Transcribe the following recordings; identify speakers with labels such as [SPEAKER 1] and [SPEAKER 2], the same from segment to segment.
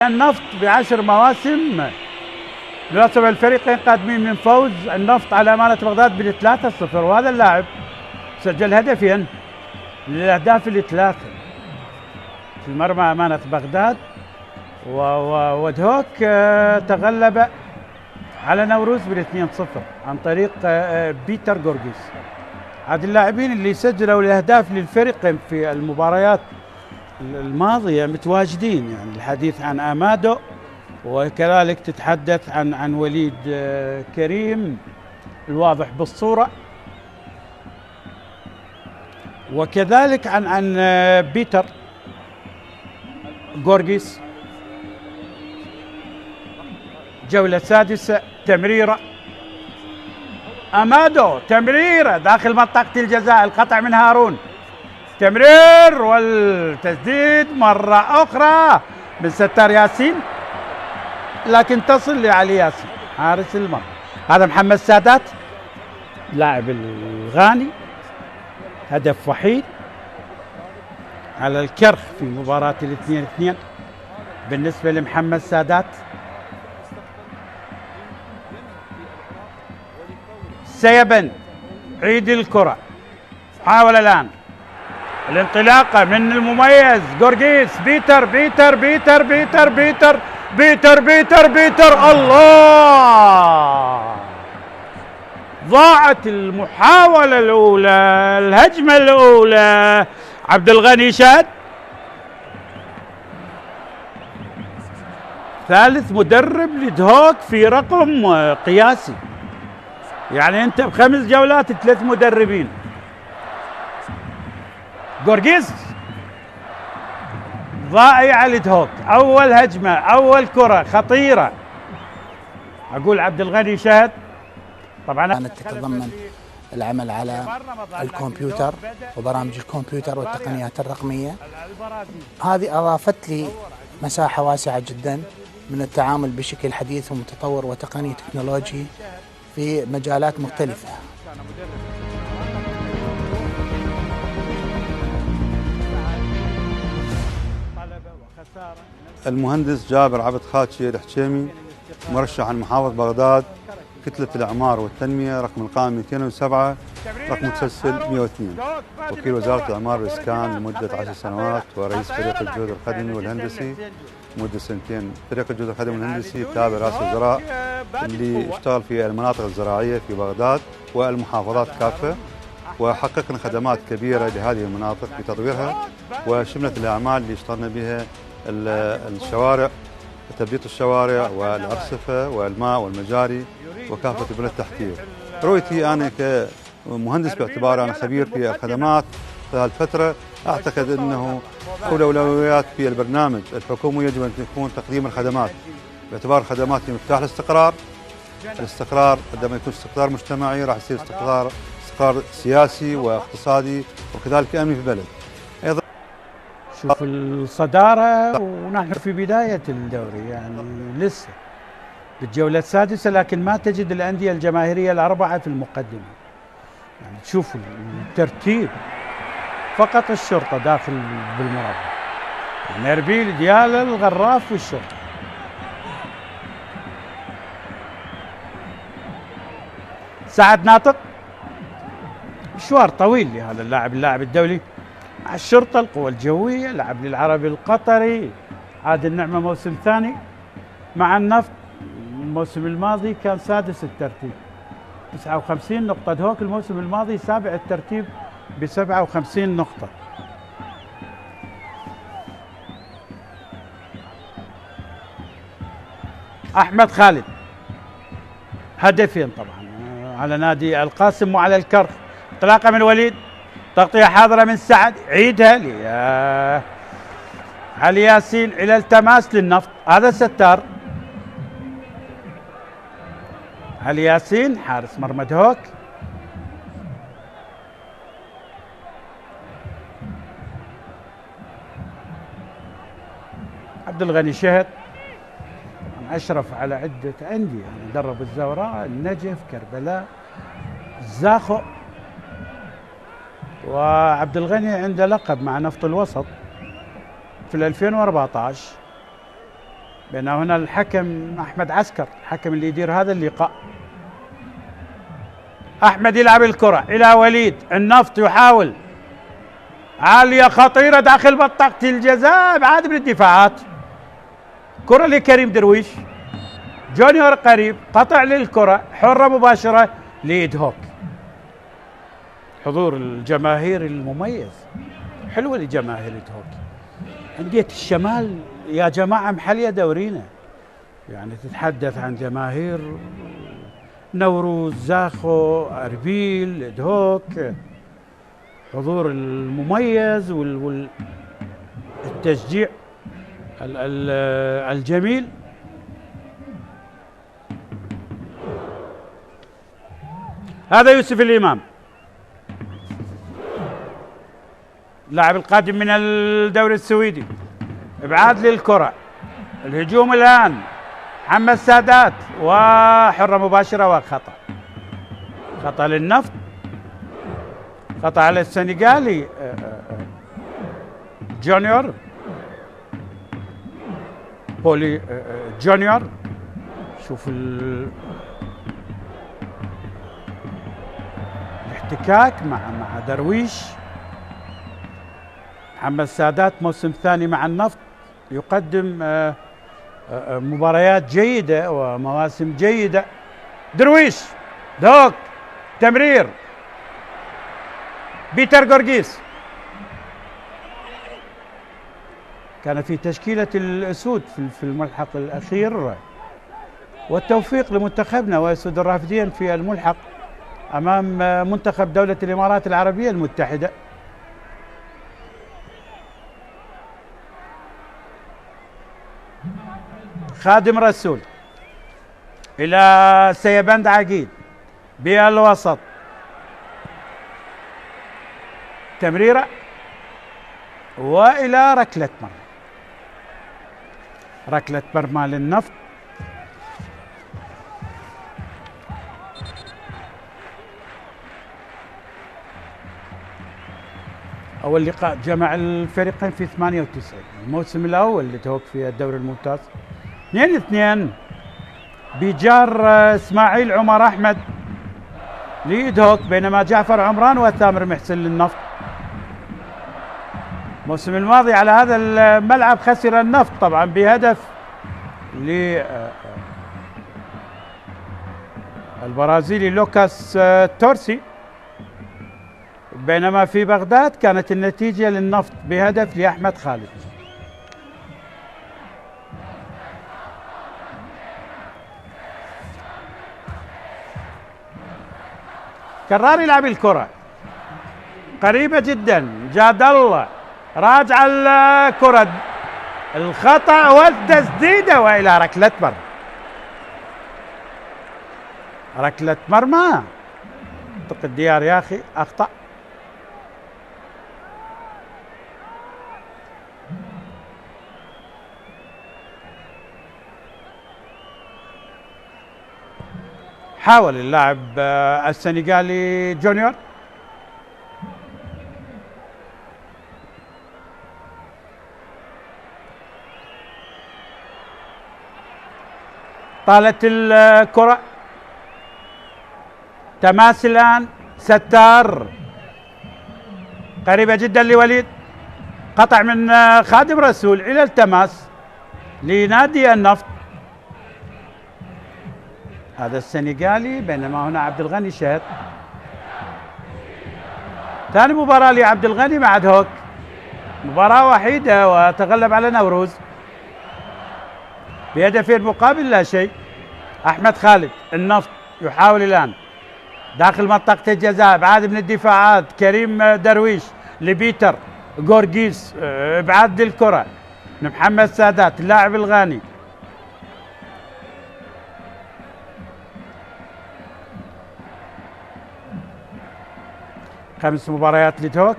[SPEAKER 1] النفط ب10 مواسم يعتبر الفريقين قادمين من فوز النفط على أمانة بغداد ب3-0، وهذا اللاعب سجل هدفين للأهداف الثلاثة في مرمى أمانة بغداد، ودهوك تغلب على نوروز ب2-0 عن طريق بيتر جورجيس. هذه اللاعبين اللي سجلوا الأهداف للفريق في المباريات الماضية متواجدين، يعني الحديث عن أمادو، وكذلك تتحدث عن وليد كريم الواضح بالصورة، وكذلك عن بيتر جورجيس. جولة سادسة، تمريرة أمادو، تمريرة داخل منطقة الجزاء، القطع من هارون، تمرير والتسديد مرة أخرى من ستار ياسين، لكن تصل لعلي ياسين حارس المرمى. هذا محمد سادات لاعب الغاني، هدف وحيد على الكرخ في مباراة 2-2 بالنسبة لمحمد سادات. سيبن عيد الكرة، حاول الآن الانطلاقة من المميز جورجيس، بيتر بيتر بيتر بيتر بيتر بيتر بيتر بيتر الله! ضاعت المحاولة الأولى، الهجمة الأولى. عبد الغني شاد ثالث مدرب لدهوك في رقم قياسي، يعني أنت ب5 جولات 3 مدربين. جورجيس ضائع لدهوك، أول هجمة، أول كرة خطيرة. أقول عبد الغني شهد. طبعا
[SPEAKER 2] كانت تتضمن العمل على الكمبيوتر وبرامج الكمبيوتر والتقنيات الرقمية. هذه أضافت لي مساحة واسعة جدا من التعامل بشكل حديث ومتطور وتقني تكنولوجي في مجالات مختلفة.
[SPEAKER 3] المهندس جابر عبد خاتشي الحشيمي، مرشح عن محافظة بغداد، كتلة الإعمار والتنمية، رقم القائمة 207، رقم متسلسل 102، وكيل وزارة الإعمار والإسكان لمدة 10 سنوات، ورئيس فريق الجهد الخدمي والهندسي مدة 2 سنين. فريق الجهد الخدمي والهندسي تابع رئاسة الوزراء اللي اشتغل في المناطق الزراعية في بغداد والمحافظات كافة، وحققنا خدمات كبيرة لهذه المناطق بتطويرها، وشملت الأعمال اللي اشتغلنا بها الشوارع، تبييض الشوارع والأرصفة والماء والمجاري وكافة البنى التحتية. رؤيتي أنا كمهندس باعتباري أنا خبير في الخدمات في هالفترة، أعتقد أنه أولويات في البرنامج الحكومي يجب أن تكون تقديم الخدمات، باعتبار الخدمات هي مفتاح الاستقرار. الاستقرار عندما يكون استقرار مجتمعي راح يصير استقرار سياسي واقتصادي وكذلك أمني في البلد. أيضا
[SPEAKER 1] شوف الصدارة ونحن في بداية الدوري، يعني لسه بالجولة السادسة، لكن ما تجد الأندية الجماهيرية الأربعة في المقدمة. يعني تشوف الترتيب، فقط الشرطة داخل بالمربع، يعني أربيل، ديالى، الغراف والشرطة. سعد ناطق مشوار طويل لهذا اللاعب الدولي مع الشرطة، القوى الجوية، لعب للعربي القطري، عاد النعمة موسم ثاني مع النفط. الموسم الماضي كان سادس الترتيب 59 نقطة، دهوك الموسم الماضي سابع الترتيب ب57 نقطة. أحمد خالد هدفين طبعا على نادي القاسم وعلى الكرخ. انطلاقة من وليد، تغطية حاضرة من سعد، عيدها علي ياسين إلى التماس للنفط. هذا ستار علي ياسين حارس مرمى دهوك. عبد الغني شهد أشرف على عدة أندية، يعني درب الزوراء، النجف، كربلاء، الزاخو. وعبد الغني عنده لقب مع نفط الوسط في 2014 بين هنا الحكم أحمد عسكر، الحكم اللي يدير هذا اللقاء. أحمد يلعب الكرة إلى وليد، النفط يحاول، عالية خطيرة داخل منطقة الجزاء، ابعاد من الدفاعات. كرة لكريم درويش، جونيور قريب، قطع للكرة، حرة مباشرة لإيد هوك. حضور الجماهير المميز، حلوة لجماهير إيد هوك. أندية الشمال يا جماعة محلية دورينا، يعني تتحدث عن جماهير نوروز، زاخو، أربيل، إيد هوك، حضور المميز والتشجيع الجميل. هذا يوسف الإمام، اللاعب القادم من الدوري السويدي. ابعاد للكرة، الهجوم الآن محمد سادات، وحرة مباشرة وخطأ. خطأ للنفط، خطأ على السنغالي جونيور بولي جونيور. شوف الاحتكاك مع درويش. محمد سادات موسم ثاني مع النفط، يقدم مباريات جيدة ومواسم جيدة. درويش، دوك، تمرير، بيتر جورجيس. كان في تشكيلة الأسود في الملحق الأخير، والتوفيق لمنتخبنا ويسود الرافدين في الملحق أمام منتخب دولة الإمارات العربية المتحدة. خادم رسول إلى سيبند عقيد بالوسط، تمريرة وإلى ركلة مرمى. ركلة مرمى للنفط. أول لقاء جمع الفريقين في 98، الموسم الأول اللي توقف فيه الدوري الممتاز. 2-2 بجار إسماعيل عمر أحمد لإيد هوك، بينما جعفر عمران وثامر محسن للنفط. الموسم الماضي على هذا الملعب خسر النفط طبعا بهدف للبرازيلي لوكاس تورسي، بينما في بغداد كانت النتيجة للنفط بهدف لأحمد خالد. كرار يلعب الكرة قريبة جدا، جاد الله راجع الكرة، الخطأ والتسديدة وإلى ركلة مرمى. ركلة مرمى. اعتقد ديار يا أخي أخطأ. حاول اللاعب السنغالي جونيور، طالت الكرة، تماس الآن، ستار قريبة جدا لوليد، قطع من خادم رسول إلى التماس لنادي النفط. هذا السنغالي، بينما هنا عبد الغني شهد. ثاني مباراة لعبد الغني مع هوك، مباراة وحيدة وتغلب على نوروز بهدفين مقابل لا شيء. أحمد خالد النفط يحاول الآن داخل منطقة الجزاء، ابعاد من الدفاعات، كريم درويش لبيتر جورجيس، ابعاد للكرة محمد سادات اللاعب الغاني. خمس مباريات لتوك،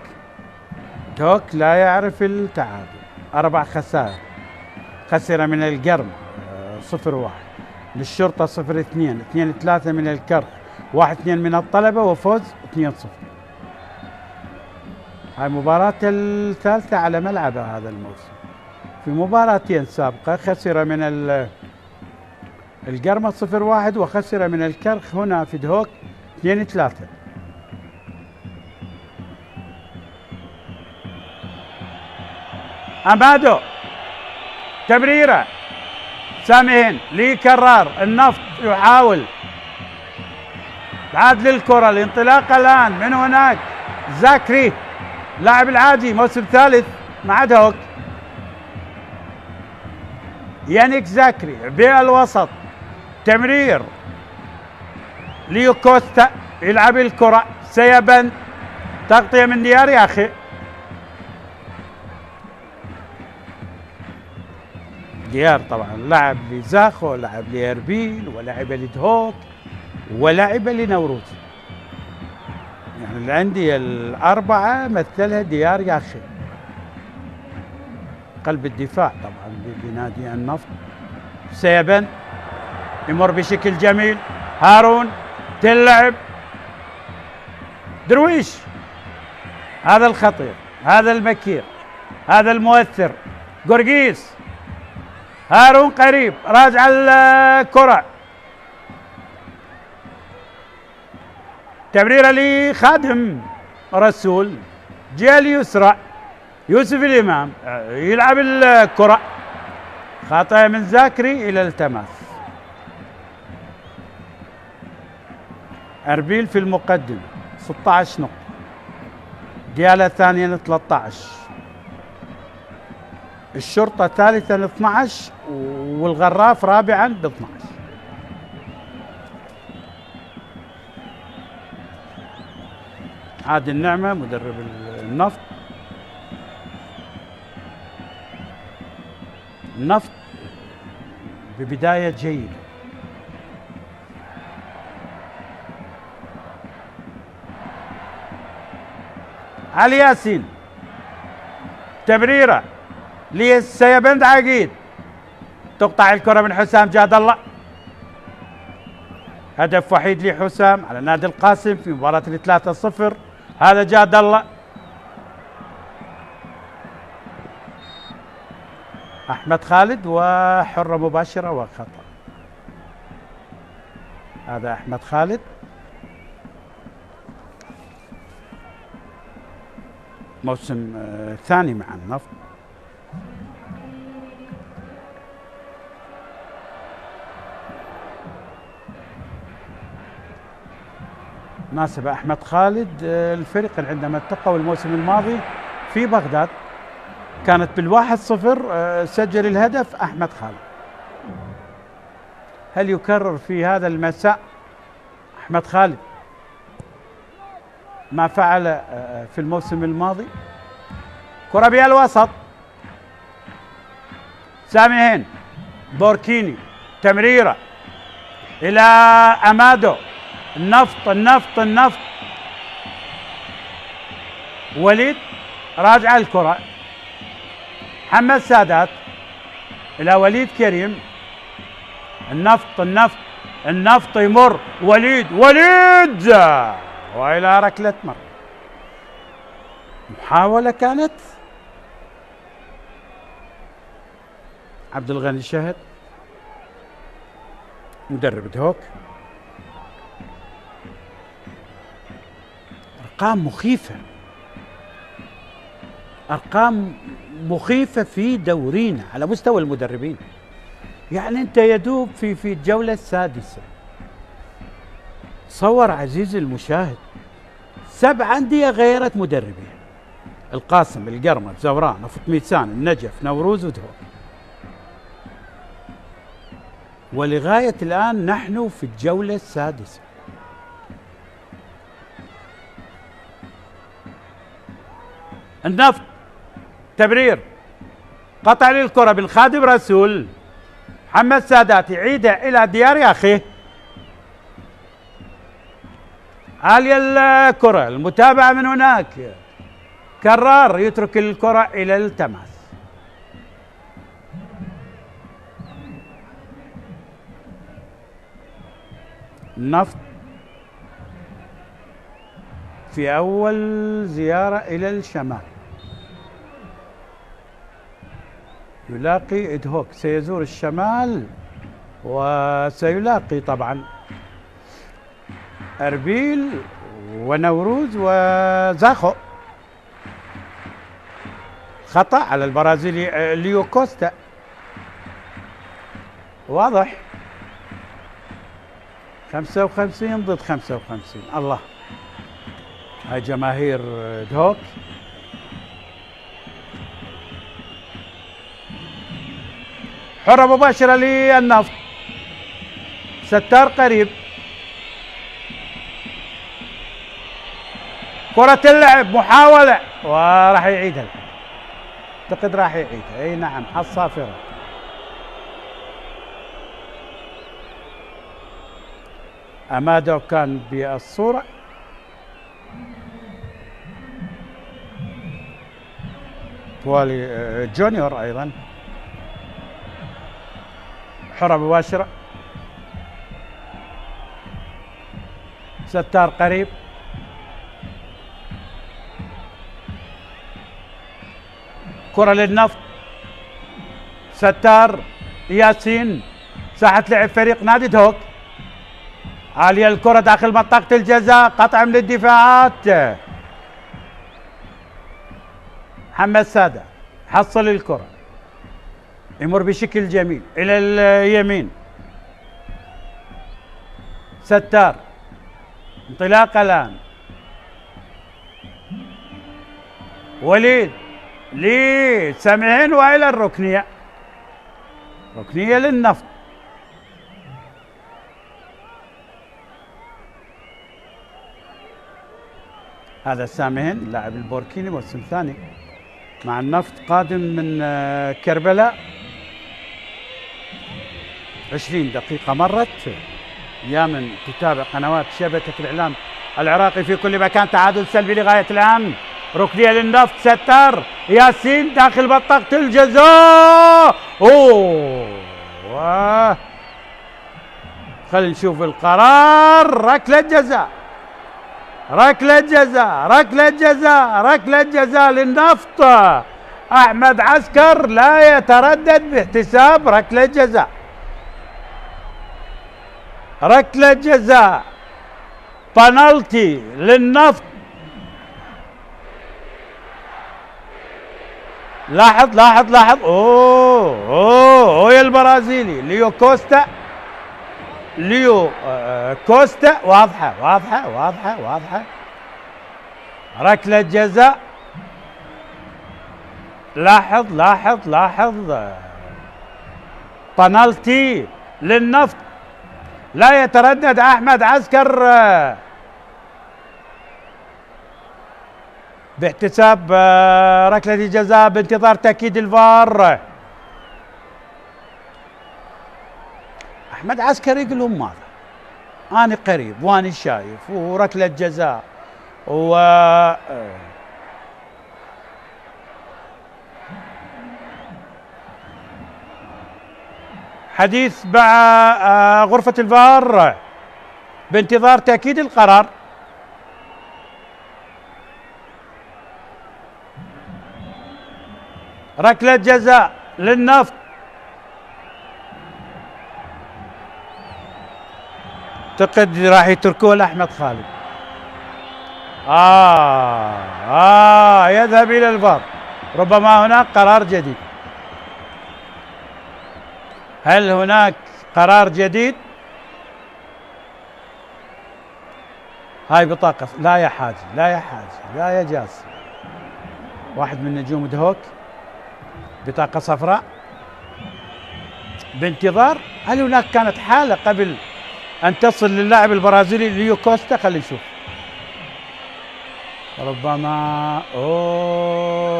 [SPEAKER 1] توك لا يعرف التعادل، 4 خسائر. خسر من القرم 0-1، للشرطة 0-2، 2-3 من الكرخ، 1-2 من الطلبة، وفوز 2-0. هاي المباراة الثالثة على ملعبه هذا الموسم. في مباراتين سابقة خسر من القرمة 0-1 وخسر من الكرخ هنا في دهوك 2-3. أمادو تمريرة سامي لي كرار. النفط يحاول بعد للكرة. الانطلاق الآن من هناك زاكري لاعب العادي موسم ثالث مع دهوك. يانيك زاكري بالوسط تمرير ليو كوستا يلعب الكرة. سيبن تغطية من ديار يا أخي. ديار طبعا لعب لزاخو ولعب لإربيل ولعب لدهوك ولعب لنوروز. يعني اللي عندي الأربعة مثلها ديار يا أخي. قلب الدفاع طبعا بنادي النفط. سيبن يمر بشكل جميل. هارون تلعب درويش. هذا الخطير هذا المكير هذا المؤثر قرقيس. هارون قريب راجع الكرة. تمريرة لخادم رسول جهة اليسرى يوسف الإمام يلعب الكرة. خاطئة من زاكري إلى التماس. أربيل في المقدمة 16 نقطة. ديالا ثانيا 13. الشرطة ثالثا 12 والغراف رابعا ب 12. عادل النعمة مدرب النفط. النفط ببداية جيدة. علي ياسين تمريرة للسيبند عقيد. تقطع الكرة من حسام جاد الله. هدف وحيد لحسام على نادي القاسم في مباراة 3-0. هذا جاد الله. أحمد خالد وحرة مباشرة وخطأ. هذا أحمد خالد. موسم ثاني مع النفط. ناسب أحمد خالد الفريق عندما التقوا الموسم الماضي في بغداد كانت بال1-0 سجل الهدف أحمد خالد. هل يكرر في هذا المساء أحمد خالد ما فعل في الموسم الماضي؟ كرة بالوسط سامي بوركيني تمريرة إلى أمادو. النفط وليد راجع الكرة. محمد سادات إلى وليد كريم. النفط يمر وليد وإلى ركلة مرمى. محاولة كانت عبد الغني شهد مدرب دهوك. أرقام مخيفة في دورينا على مستوى المدربين. يعني أنت يدوب في الجولة السادسة. تصور عزيزي المشاهد 7 أندية غيرت مدربين. القاسم القرمة زوران نفط ميسان النجف نوروز ودهوك. ولغاية الآن نحن في الجولة السادسة. النفط تبرير قطع للكرة من خادم رسول. محمد سادات يعيدها إلى ديار يا أخي. عالية الكرة المتابعة من هناك. كرار يترك الكرة إلى التماس. النفط في أول زيارة إلى الشمال يلاقي إدهوك، سيزور الشمال وسيلاقي طبعا أربيل ونوروز وزاخو. خطأ على البرازيلي ليو كوستا، واضح. 55 ضد 55. الله، هاي جماهير دهوك. حرة مباشرة للنفط، ستار قريب، كرة اللعب، محاولة وراح يعيدها. اعتقد راح يعيدها، اي نعم، حظ صافرة. أمادو كان بالصورة. توالي جونيور أيضا. حرة مباشرة، ستار قريب، كرة للنفط، ستار ياسين، ساحة لعب فريق نادي دهوك. عالية الكرة داخل منطقة الجزاء، قطع من الدفاعات. محمد سادة حصل الكرة، يمر بشكل جميل إلى اليمين. ستار، انطلاق الآن. وليد لسامعين وإلى الركنية، ركنية للنفط. هذا سامهن اللاعب البوركيني، موسم ثاني مع النفط، قادم من كربلاء. 20 دقيقة مرت. يا من تتابع قنوات شبكة الإعلام العراقي في كل مكان. تعادل سلبي لغاية الآن. ركنية للنفط، ستار ياسين داخل منطقة الجزاء. اوه، خلينا نشوف القرار. ركلة جزاء، ركلة جزاء، ركلة جزاء، ركلة جزاء للنفط. أحمد عسكر لا يتردد باحتساب ركلة جزاء. ركلة جزاء، بنالتي للنفط. لاحظ لاحظ لاحظ. اوه يا البرازيلي ليو كوستا، ليو كوستا. واضحة واضحة واضحة واضحة. ركلة جزاء. لاحظ لاحظ لاحظ. بنالتي للنفط، لا يتردد أحمد عسكر باحتساب ركلة جزاء بانتظار تأكيد الفار. أحمد عسكر يقول لهم ماذا؟ أنا قريب وأنا شايف، وركلة جزاء و حديث مع غرفة الفار بانتظار تأكيد القرار. ركلة جزاء للنفط. اعتقد راح يتركوه لأحمد خالد. يذهب إلى الفار. ربما هناك قرار جديد. هل هناك قرار جديد؟ هاي بطاقة. لا يا حاجي، لا يا حاجي، لا يا جاسم. واحد من نجوم دهوك، بطاقة صفراء بانتظار. هل هناك كانت حالة قبل أن تصل للاعب البرازيلي ليو كوستا؟ خلينا نشوف. ربما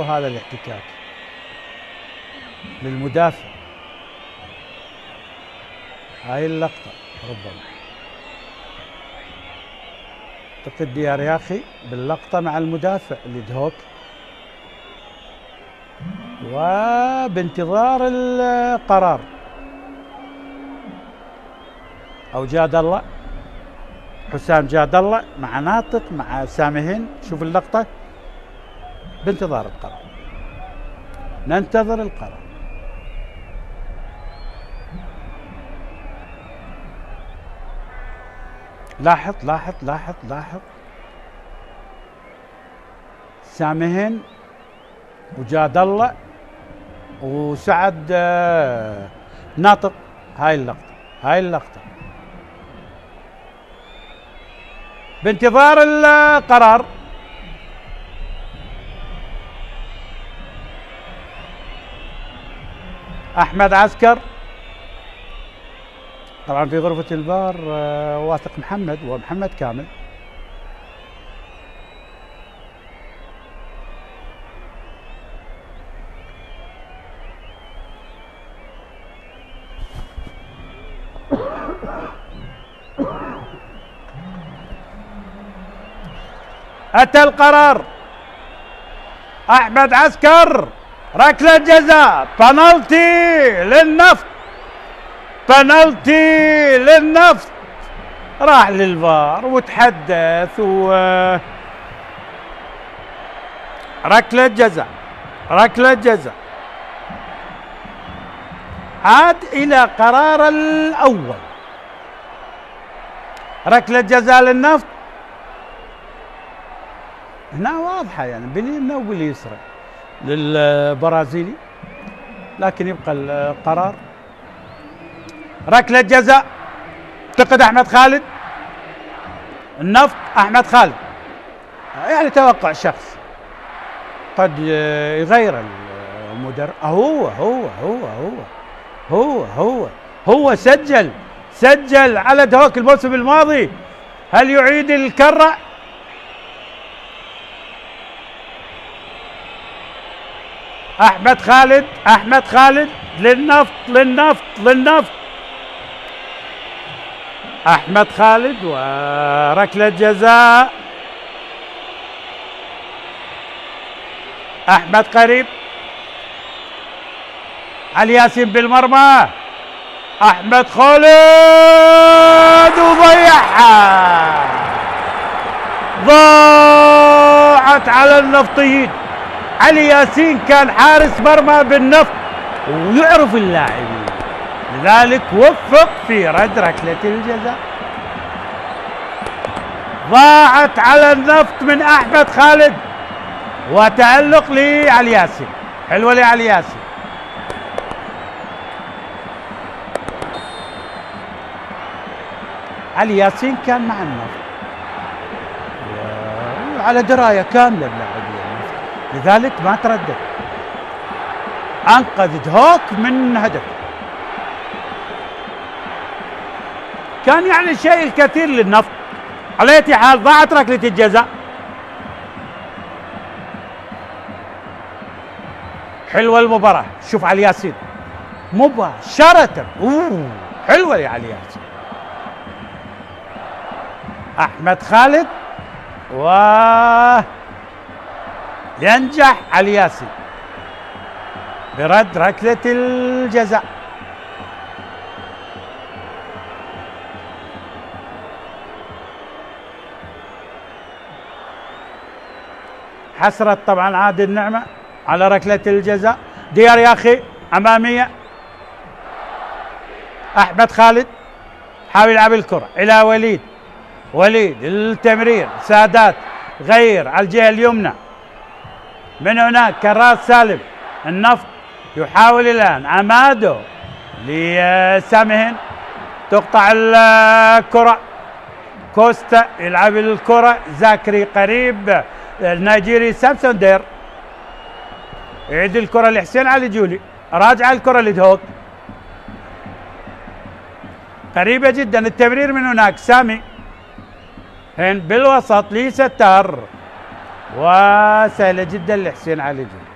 [SPEAKER 1] هذا الاحتكاك للمدافع. هاي اللقطة ربما. اعتقد ديار ياخي باللقطة مع المدافع لدهوك، وبانتظار القرار. او جاد الله، حسام جاد الله مع ناطق مع سامهن. شوف اللقطة، بانتظار القرار، ننتظر القرار. لاحظ لاحظ لاحظ لاحظ. سامهن وجاد الله وسعد ناطق. هاي اللقطة بانتظار القرار. احمد عسكر طبعا في غرفة الفار واثق محمد ومحمد كامل. أتى القرار. أحمد عسكر ركلة جزاء، بنالتي للنفط، بنالتي للنفط. راح للفار وتحدث ركلة جزاء، ركلة جزاء. عاد إلى قرار الأول، ركلة جزاء للنفط. هنا واضحة يعني باليمنى وباليسرى للبرازيلي، لكن يبقى القرار. ركلة جزاء اعتقد أحمد خالد. النفط أحمد خالد، يعني توقع شخص قد يغير المدرب. هو سجل على دهوك الموسم الماضي. هل يعيد الكرة؟ أحمد خالد للنفط. أحمد خالد وركلة جزاء. أحمد قريب، علي ياسين بالمرمى. أحمد خالد وضيعها، ضاعت على النفطيين. علي ياسين كان حارس مرمى بالنفط ويعرف اللاعبين، لذلك وفق في رد ركلة الجزاء. ضاعت على النفط من أحمد خالد وتألق لعلي ياسين. حلوة لعلي ياسين. علي ياسين كان مع النفط وعلى دراية كاملة بلاعبين، لذلك ما تردد، أنقذ دهوك من هدف. كان يعني شيء الكثير للنفط. على أي حال ضاعت ركلة الجزاء. حلوة المباراة. شوف علي ياسين مباشرة، حلوة يا علي ياسين. أحمد خالد ينجح علي ياسين برد ركلة الجزاء. حسرت طبعا عادل نعمة على ركلة الجزاء. ديار يا أخي أمامية. أحمد خالد حاول يلعب الكرة إلى وليد التمرير. سادات غير على الجهة اليمنى. من هناك كراس سالم. النفط يحاول الآن. عمادو لسامهن، تقطع الكرة. كوستا يلعب الكرة. زاكري قريب. النيجيري سامسون دير يعيد الكرة لحسين علي جولي. راجع الكرة لدهوك، قريبة جدا. التمرير من هناك. سامي هين بالوسط لستار، وسهلة جدا لحسين علي جولي.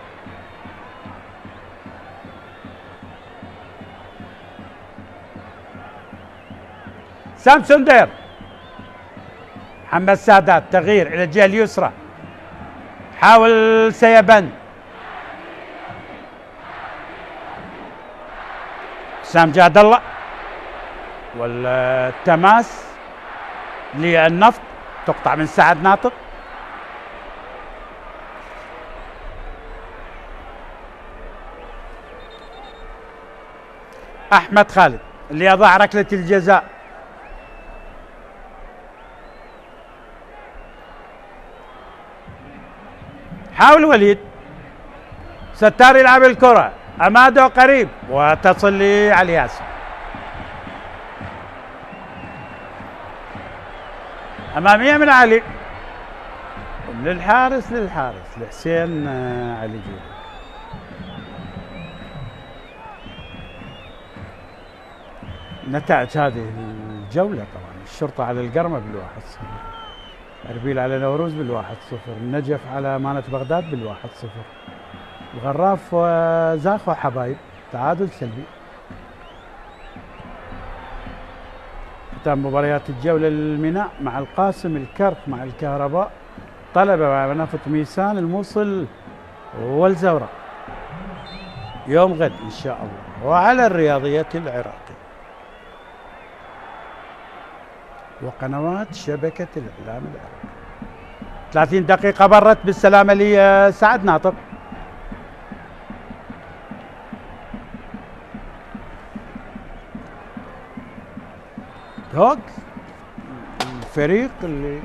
[SPEAKER 1] سامسون دير. محمد سادات تغيير إلى الجهة اليسرى. حاول سيبان. حسام جاد الله والتماس للنفط، تقطع من سعد ناطق. أحمد خالد اللي يضع ركلة الجزاء. حاول وليد ستار يلعب الكرة، أمادو قريب وتصل لعلي ياسر. أمامية من علي للحارس لحسين علي جودي. نتائج هذه الجولة طبعا: الشرطة على القرمة بال1-0، أربيل على نوروز بال1-0، النجف على أمانة بغداد بال1-0، الغراف وزاخ وحبايب تعادل سلبي. ختام مباريات الجولة: الميناء مع القاسم، الكرك مع الكهرباء، طلبة مع نفط ميسان، الموصل والزورق يوم غد إن شاء الله. وعلى الرياضية العراقي وقنوات شبكة الإعلام العراقي. 30 دقيقة برت بالسلامة لسعد ناطق. هوك الفريق اللي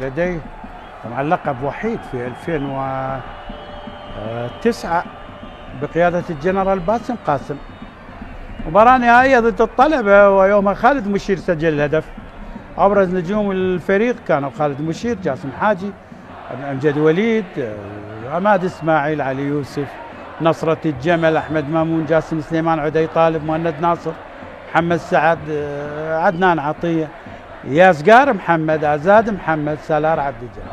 [SPEAKER 1] لديه طبعا لقب وحيد في 2009 بقيادة الجنرال باسم قاسم. مباراة نهائية ضد الطلبة، ويومها خالد مشير سجل الهدف. أبرز نجوم الفريق كانوا خالد مشير، جاسم حاجي، أمجد وليد، عماد إسماعيل، علي يوسف، نصرة الجمل، أحمد مامون، جاسم سليمان، عدي طالب، مهند ناصر، محمد سعد، عدنان عطية، ياسقار محمد، عزاد محمد، سلار عبد الجلال.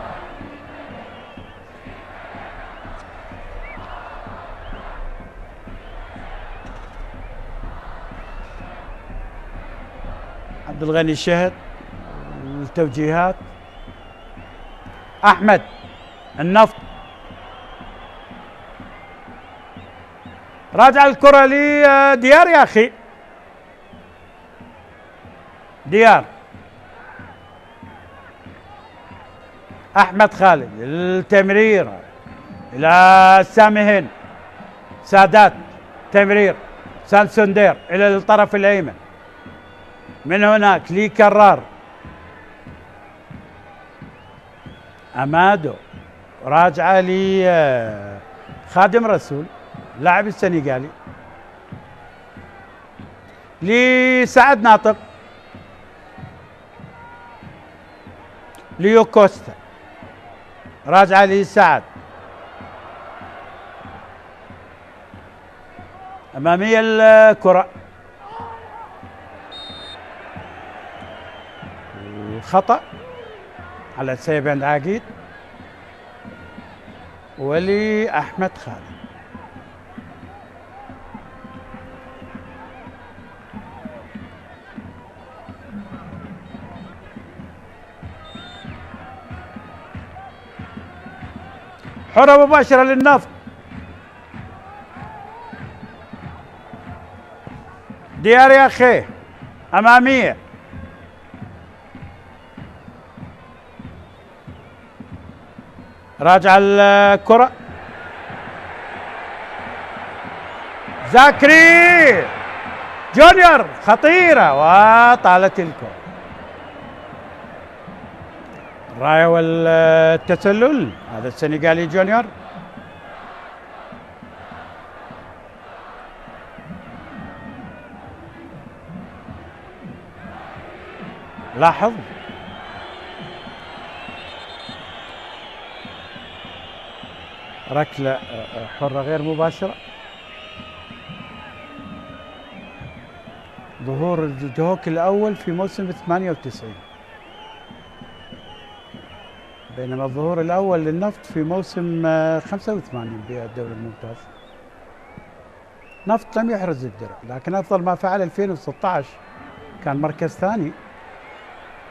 [SPEAKER 1] عبد الغني شهد التوجيهات. أحمد النفط راجع الكرة لديار يا أخي، ديار. أحمد خالد التمرير إلى سامي، سادات تمرير، سانسوندير إلى الطرف الأيمن، من هناك لي كرار، أمادو راجعة لي خادم رسول لاعب السنغالي، لسعد ناطق، ليو كوستا راجعة لسعد، أمامية الكرة، خطأ على سيبان عقيد ولأحمد خالد. حرة مباشرة للنفط، ديار يا أخي، أمامية، راجع الكرة، زاكري جونيور خطيرة وطالت الكرة. الراية والتسلل هذا السنغالي جونيور. لاحظ ركلة حرة غير مباشرة. ظهور الدهوك الأول في موسم 98، بينما الظهور الأول للنفط في موسم 85 بالدوري الممتاز. نفط لم يحرز الدرع، لكن أفضل ما فعل 2016 كان مركز ثاني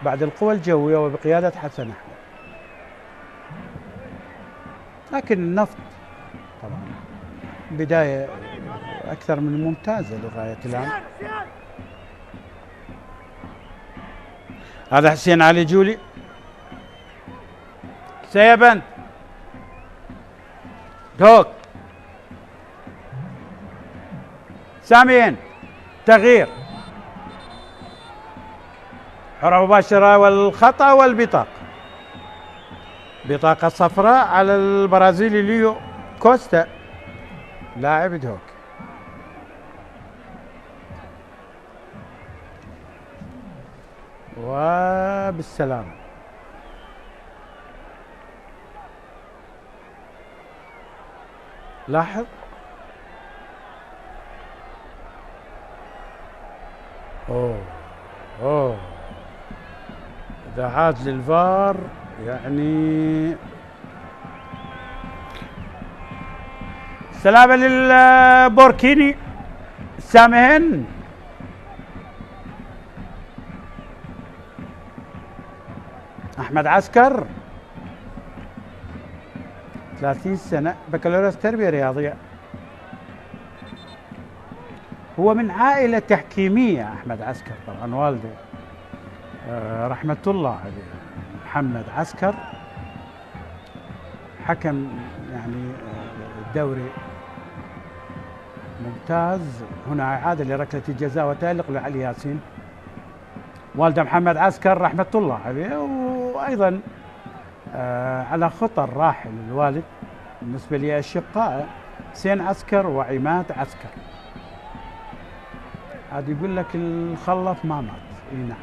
[SPEAKER 1] بعد القوى الجوية وبقيادة حسن أحمد. لكن النفط طبعا بداية أكثر من ممتازة لغاية الآن. هذا حسين علي جولي، سيبند، دوك، ساميين، تغيير، حرة مباشرة والخطأ والبطاقة. بطاقة صفراء على البرازيلي ليو كوستا لاعب دهوك. وبالسلامة. لاحظ اوه اذا عاد للفار يعني سلامة للبوركيني سامهن. احمد عسكر 30 سنة بكالوريوس تربية رياضية. هو من عائلة تحكيمية أحمد عسكر، طبعا والده رحمة الله عليه محمد عسكر حكم يعني الدوري ممتاز. هنا إعادة لركلة الجزاء وتألق لعلي ياسين. والده محمد عسكر رحمة الله عليه، وأيضا على خطى الراحل الوالد بالنسبة لي أشقاء حسين عسكر وعماد عسكر. عاد يقول لك الخلف ما مات. اي نعم،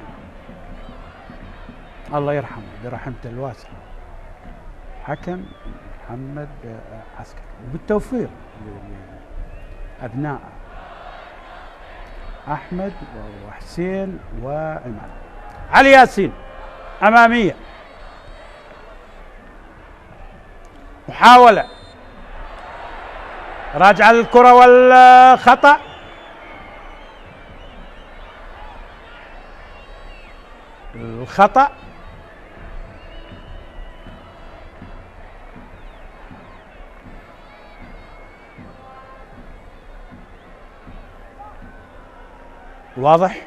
[SPEAKER 1] الله يرحمه برحمته الواسعة حكم محمد عسكر، وبالتوفيق لأبنائه أحمد وحسين وعماد. علي ياسين أمامية، محاولة راجع الكرة والخطأ. الخطأ واضح.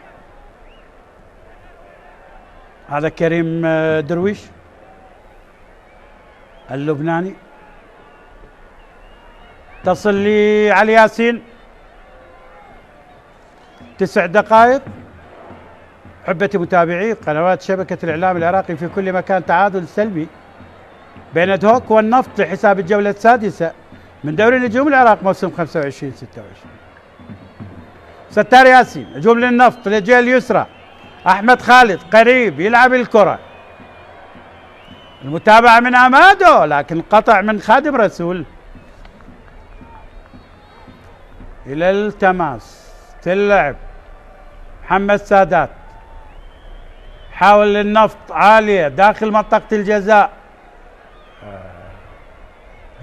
[SPEAKER 1] هذا كريم درويش اللبناني. تصل لي علي ياسين 9 دقائق. حبتي متابعي قنوات شبكة الإعلام العراقي في كل مكان، تعادل سلبي بين دهوك والنفط لحساب الجولة السادسة من دوري نجوم العراق موسم 25-26. ستار ياسين هجوم للنفط للجهة اليسرى، أحمد خالد قريب يلعب الكرة، المتابعة من أمادو لكن قطع من خادم رسول. إلى التماس تلعب محمد سادات، حاول للنفط عالية داخل منطقة الجزاء.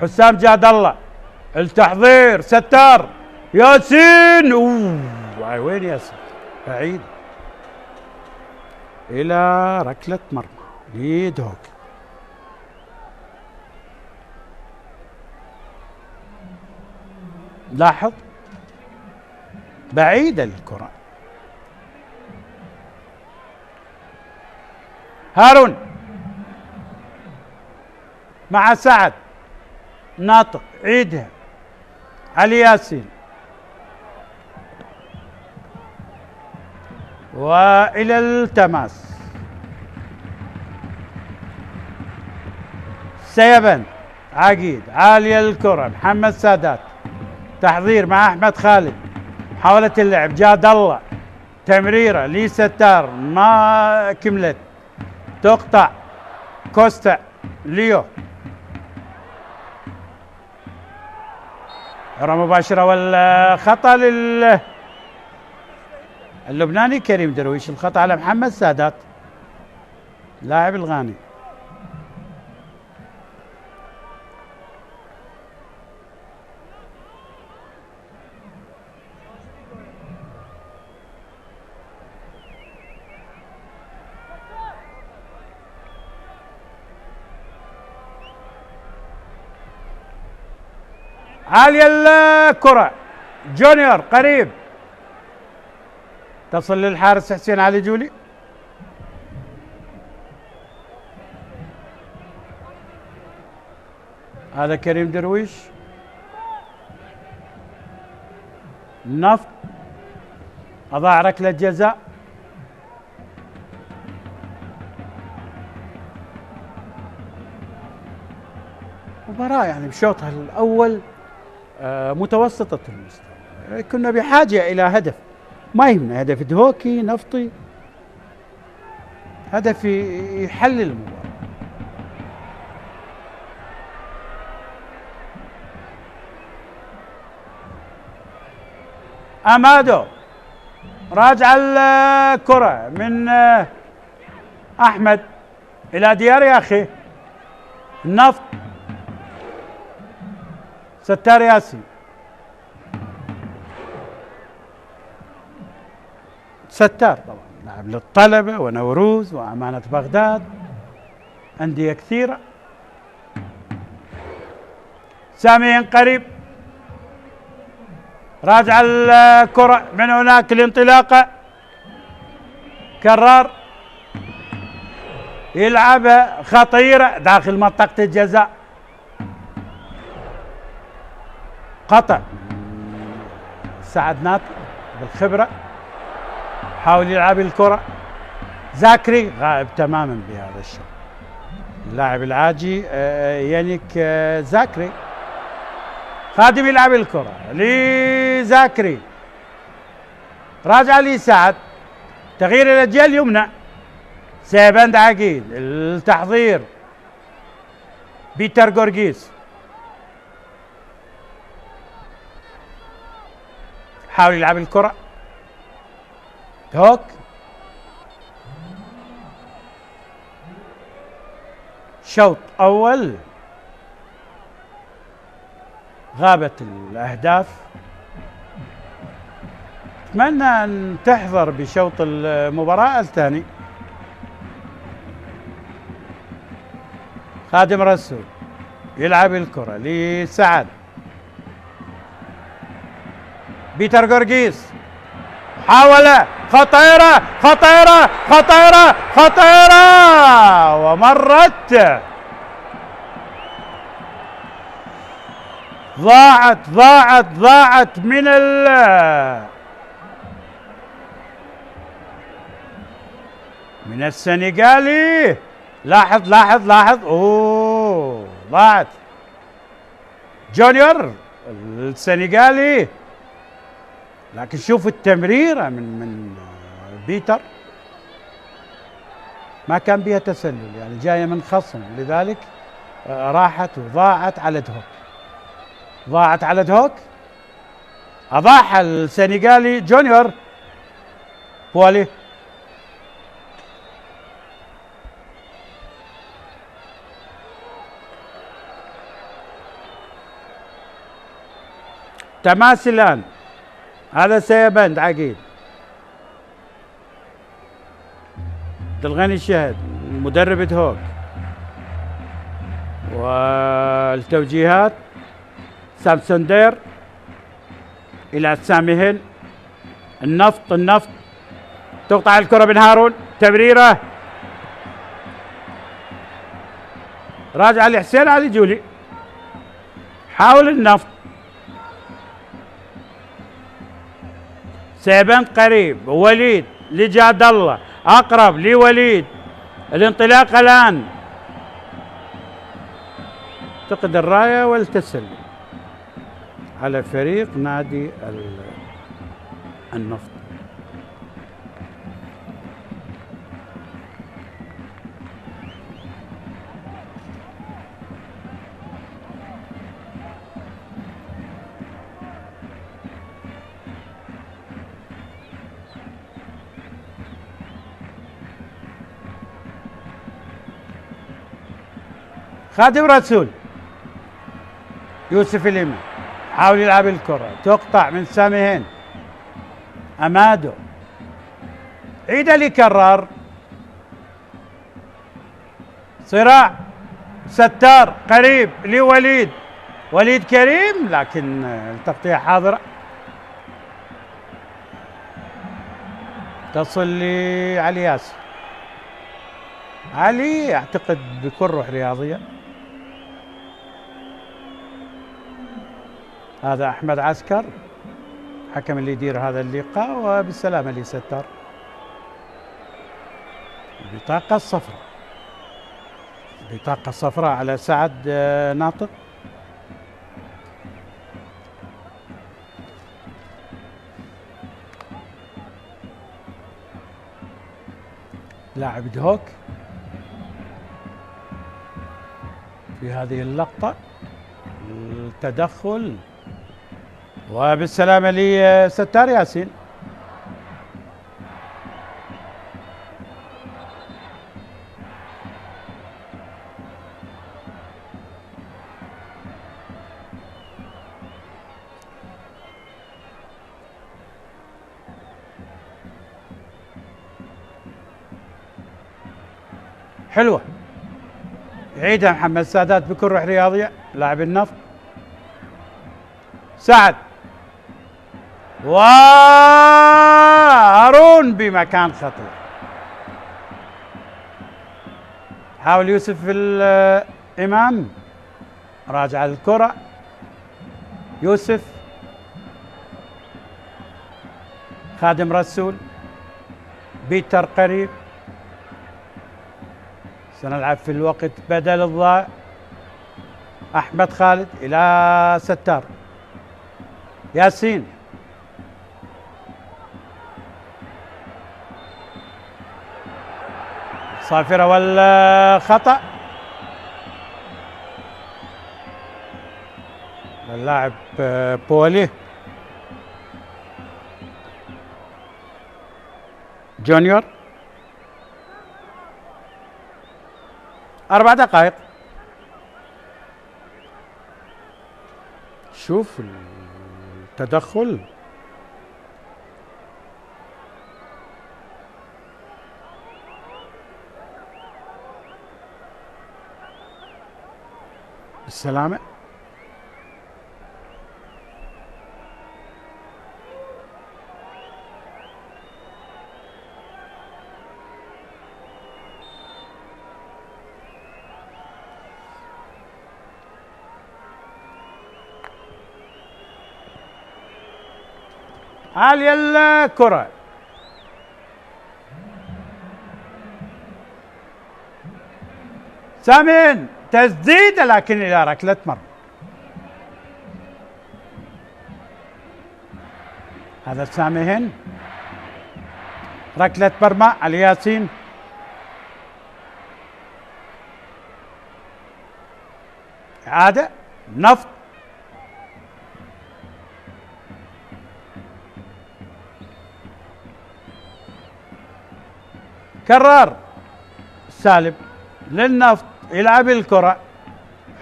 [SPEAKER 1] حسام جاد الله التحضير، ستار ياسين وين ياسين بعيد إلى ركلة مرمى ليدهوك. لاحظ بعيدة الكرة. هارون مع سعد ناطق عيدها. علي ياسين وإلى التماس. سيبن عقيد عالية الكرة، محمد سادات تحضير مع أحمد خالد، محاولة اللعب جاد الله، تمريرة لي ستار ما كملت، تقطع كوستا ليو. كرة مباشرة والخطأ اللبناني كريم درويش، الخطأ على محمد سادات لاعب الغاني. عالية الكرة، جونيور قريب تصل للحارس حسين علي جولي. هذا كريم درويش. نفط أضاع ركلة جزاء. المباراة يعني بشوطها الأول متوسطة المستوى، كنا بحاجة إلى هدف، ما يهمنا هدف دهوكي نفطي، هدف يحلل المباراة. أمادو راجع الكرة من أحمد إلى ديار يا أخي، النفط ستار ياسين، ستار طبعا لاعب للطلبة ونوروز وأمانة بغداد، أندية كثيرة. سامي قريب راجع الكرة من هناك الانطلاقة، كرار يلعبها خطيرة داخل منطقة الجزاء، قطع سعد ناطق بالخبرة، حاول يلعب الكرة، زاكري غائب تماما بهذا الشوط، اللاعب العاجي يانيك زاكري، خادم يلعب الكرة لزاكري، راجع لسعد، تغيير الى الجهة اليمنى، سيبند عقيد، التحضير بيتر جورجيس، حاول يلعب الكرة، هوك شوط أول غابت الأهداف، أتمنى أن تحضر بشوط المباراة الثاني. خادم رسول يلعب الكرة لسعد، بيتر جورجيس حاول، خطيرة خطيرة خطيرة خطيرة ومرت، ضاعت من السنغالي، لاحظ اوه ضاعت، جونيور السنغالي، لكن شوف التمريرة من بيتر ما كان بها تسلل، يعني جاية من خصم، لذلك راحت وضاعت على دهوك، أضاح السنغالي جونيور بولي، تماس الآن، هذا سيبند عقيد، عبد الغني الشهد مدرب دهوك، والتوجيهات سامسون دير إلى سامي هيل، النفط تقطع الكرة بن هارون، تمريرة راجع لحسين علي جولي، حاول النفط، سيبان قريب، وليد لجاد الله، أقرب لوليد، الانطلاق الآن، اعتقد الراية والتسلل على فريق نادي النفط. خادم رسول يوسف اليمن حاول يلعب الكرة، تقطع من سامي هين، أمادو عيد لكرار، صراع ستار قريب وليد كريم، لكن التغطية حاضرة، تصل لعلي ياسر، علي اعتقد بكل روح رياضية. هذا احمد عسكر حكم اللي يدير هذا اللقاء، وبالسلامة لستار. البطاقة الصفراء على سعد ناطق. لاعب دهوك في هذه اللقطة، التدخل وبالسلامة لستار ياسين. حلوة، يعيدها محمد السادات بكل روح رياضية، لاعب النفط سعد وهارون بمكان خطير. حاول يوسف الإمام، راجع الكرة يوسف، خادم رسول، بيتر قريب، سنلعب في الوقت بدل الضائع. أحمد خالد إلى ستار ياسين، صافرة والخطأ، اللاعب بولي جونيور. 4 دقائق. شوف التدخل، بالسلامة. عالية الكرة، سامين تسديدة لكن إلى ركلة مرمى. هذا سامين، ركلة مرمى علي ياسين. إعادة نفط، كرار سالم للنفط، يلعب الكرة،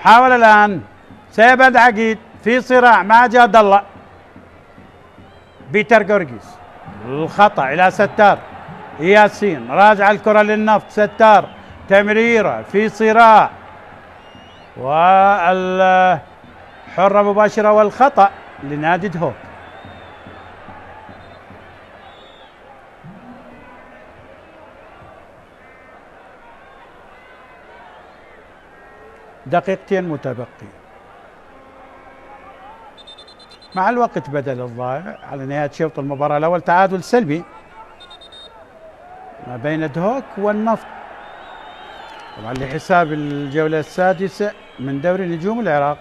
[SPEAKER 1] حاول الآن سيبعد عقيد في صراع مع جاد الله. بيتر جورجيس، الخطأ إلى ستار ياسين، راجع الكرة للنفط، ستار تمريرة في صراع، والحرة مباشرة والخطأ لنادي دهوك. دقيقتين متبقية مع الوقت بدل الضائع على نهاية شوط المباراة الأول. تعادل سلبي ما بين دهوك والنفط، طبعا لحساب الجولة السادسة من دوري نجوم العراق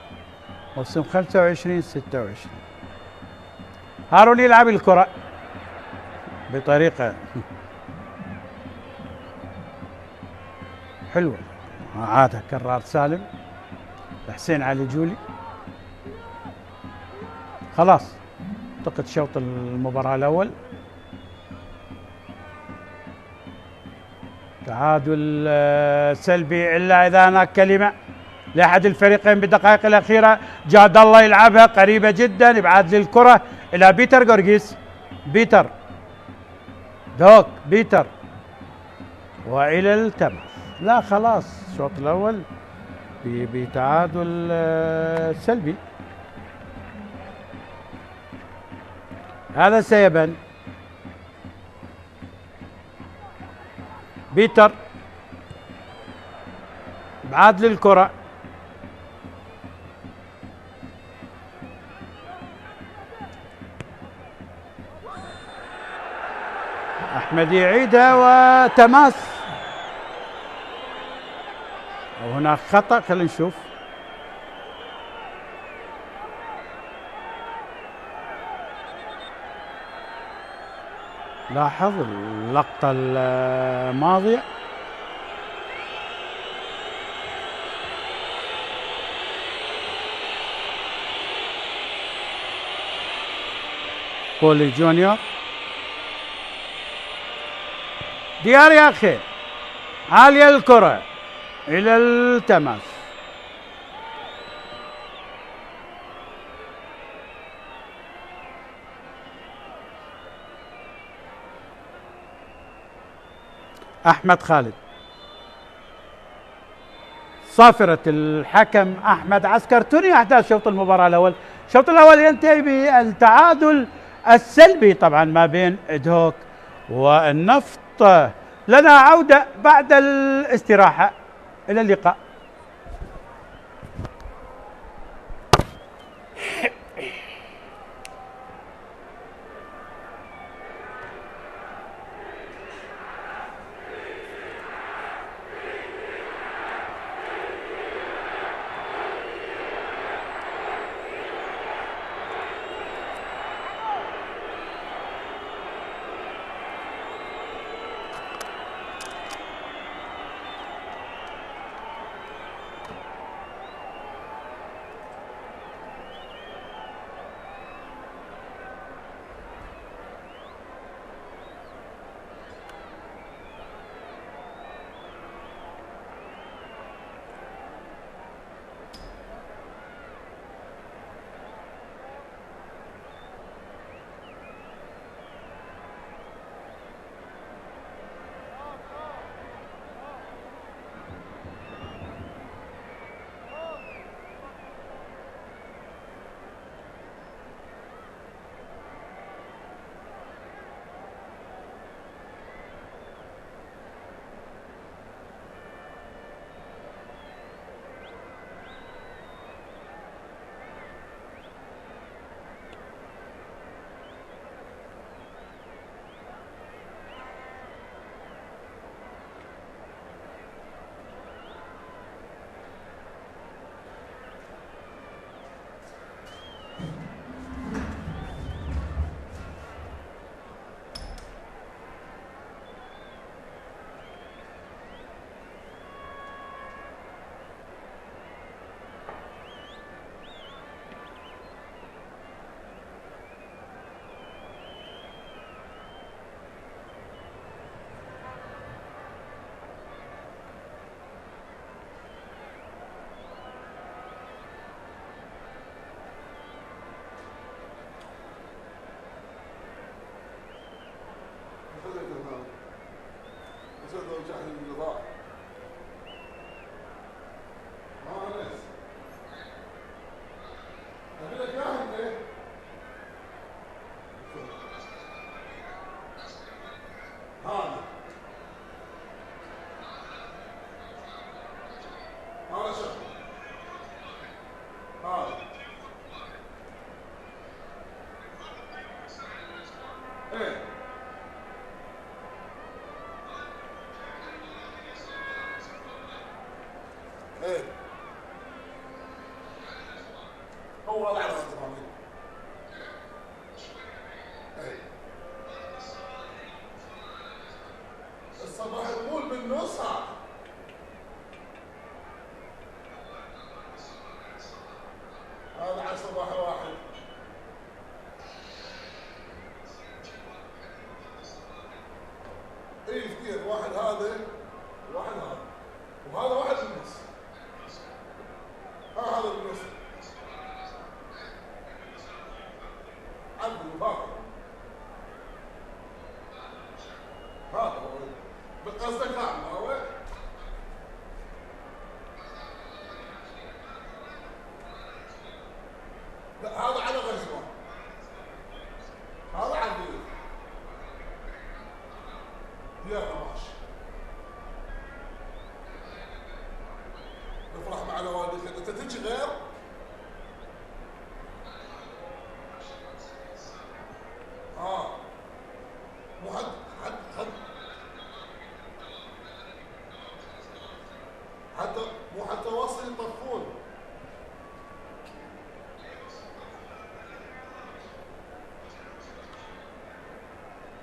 [SPEAKER 1] موسم 25-26. هارون يلعب الكرة بطريقة حلوة، عادها كرار سالم لحسين علي جولي. خلاص اعتقد شوط المباراة الأول تعادل سلبي، إلا إذا هناك كلمة لأحد الفريقين بالدقائق الأخيرة. جاد الله يلعبها قريبة جدا، يبعد للكرة إلى بيتر جورجيس، بيتر دوك بيتر وإلى التماس. لا خلاص الشوط الأول بتعادل سلبي. هذا سيبان، بيتر بعاد للكرة، أحمد يعيدها وتماس، وهناك خطأ. خلينا نشوف. لاحظ اللقطة الماضية بولي جونيور ديار يا أخي، عالية الكرة إلى التماس. أحمد خالد، صافرة الحكم أحمد عسكر تنهي أحداث شوط المباراة الأول. الشوط الأول ينتهي بالتعادل السلبي طبعا ما بين إدهوك والنفط. لنا عودة بعد الاستراحة، إلى اللقاء.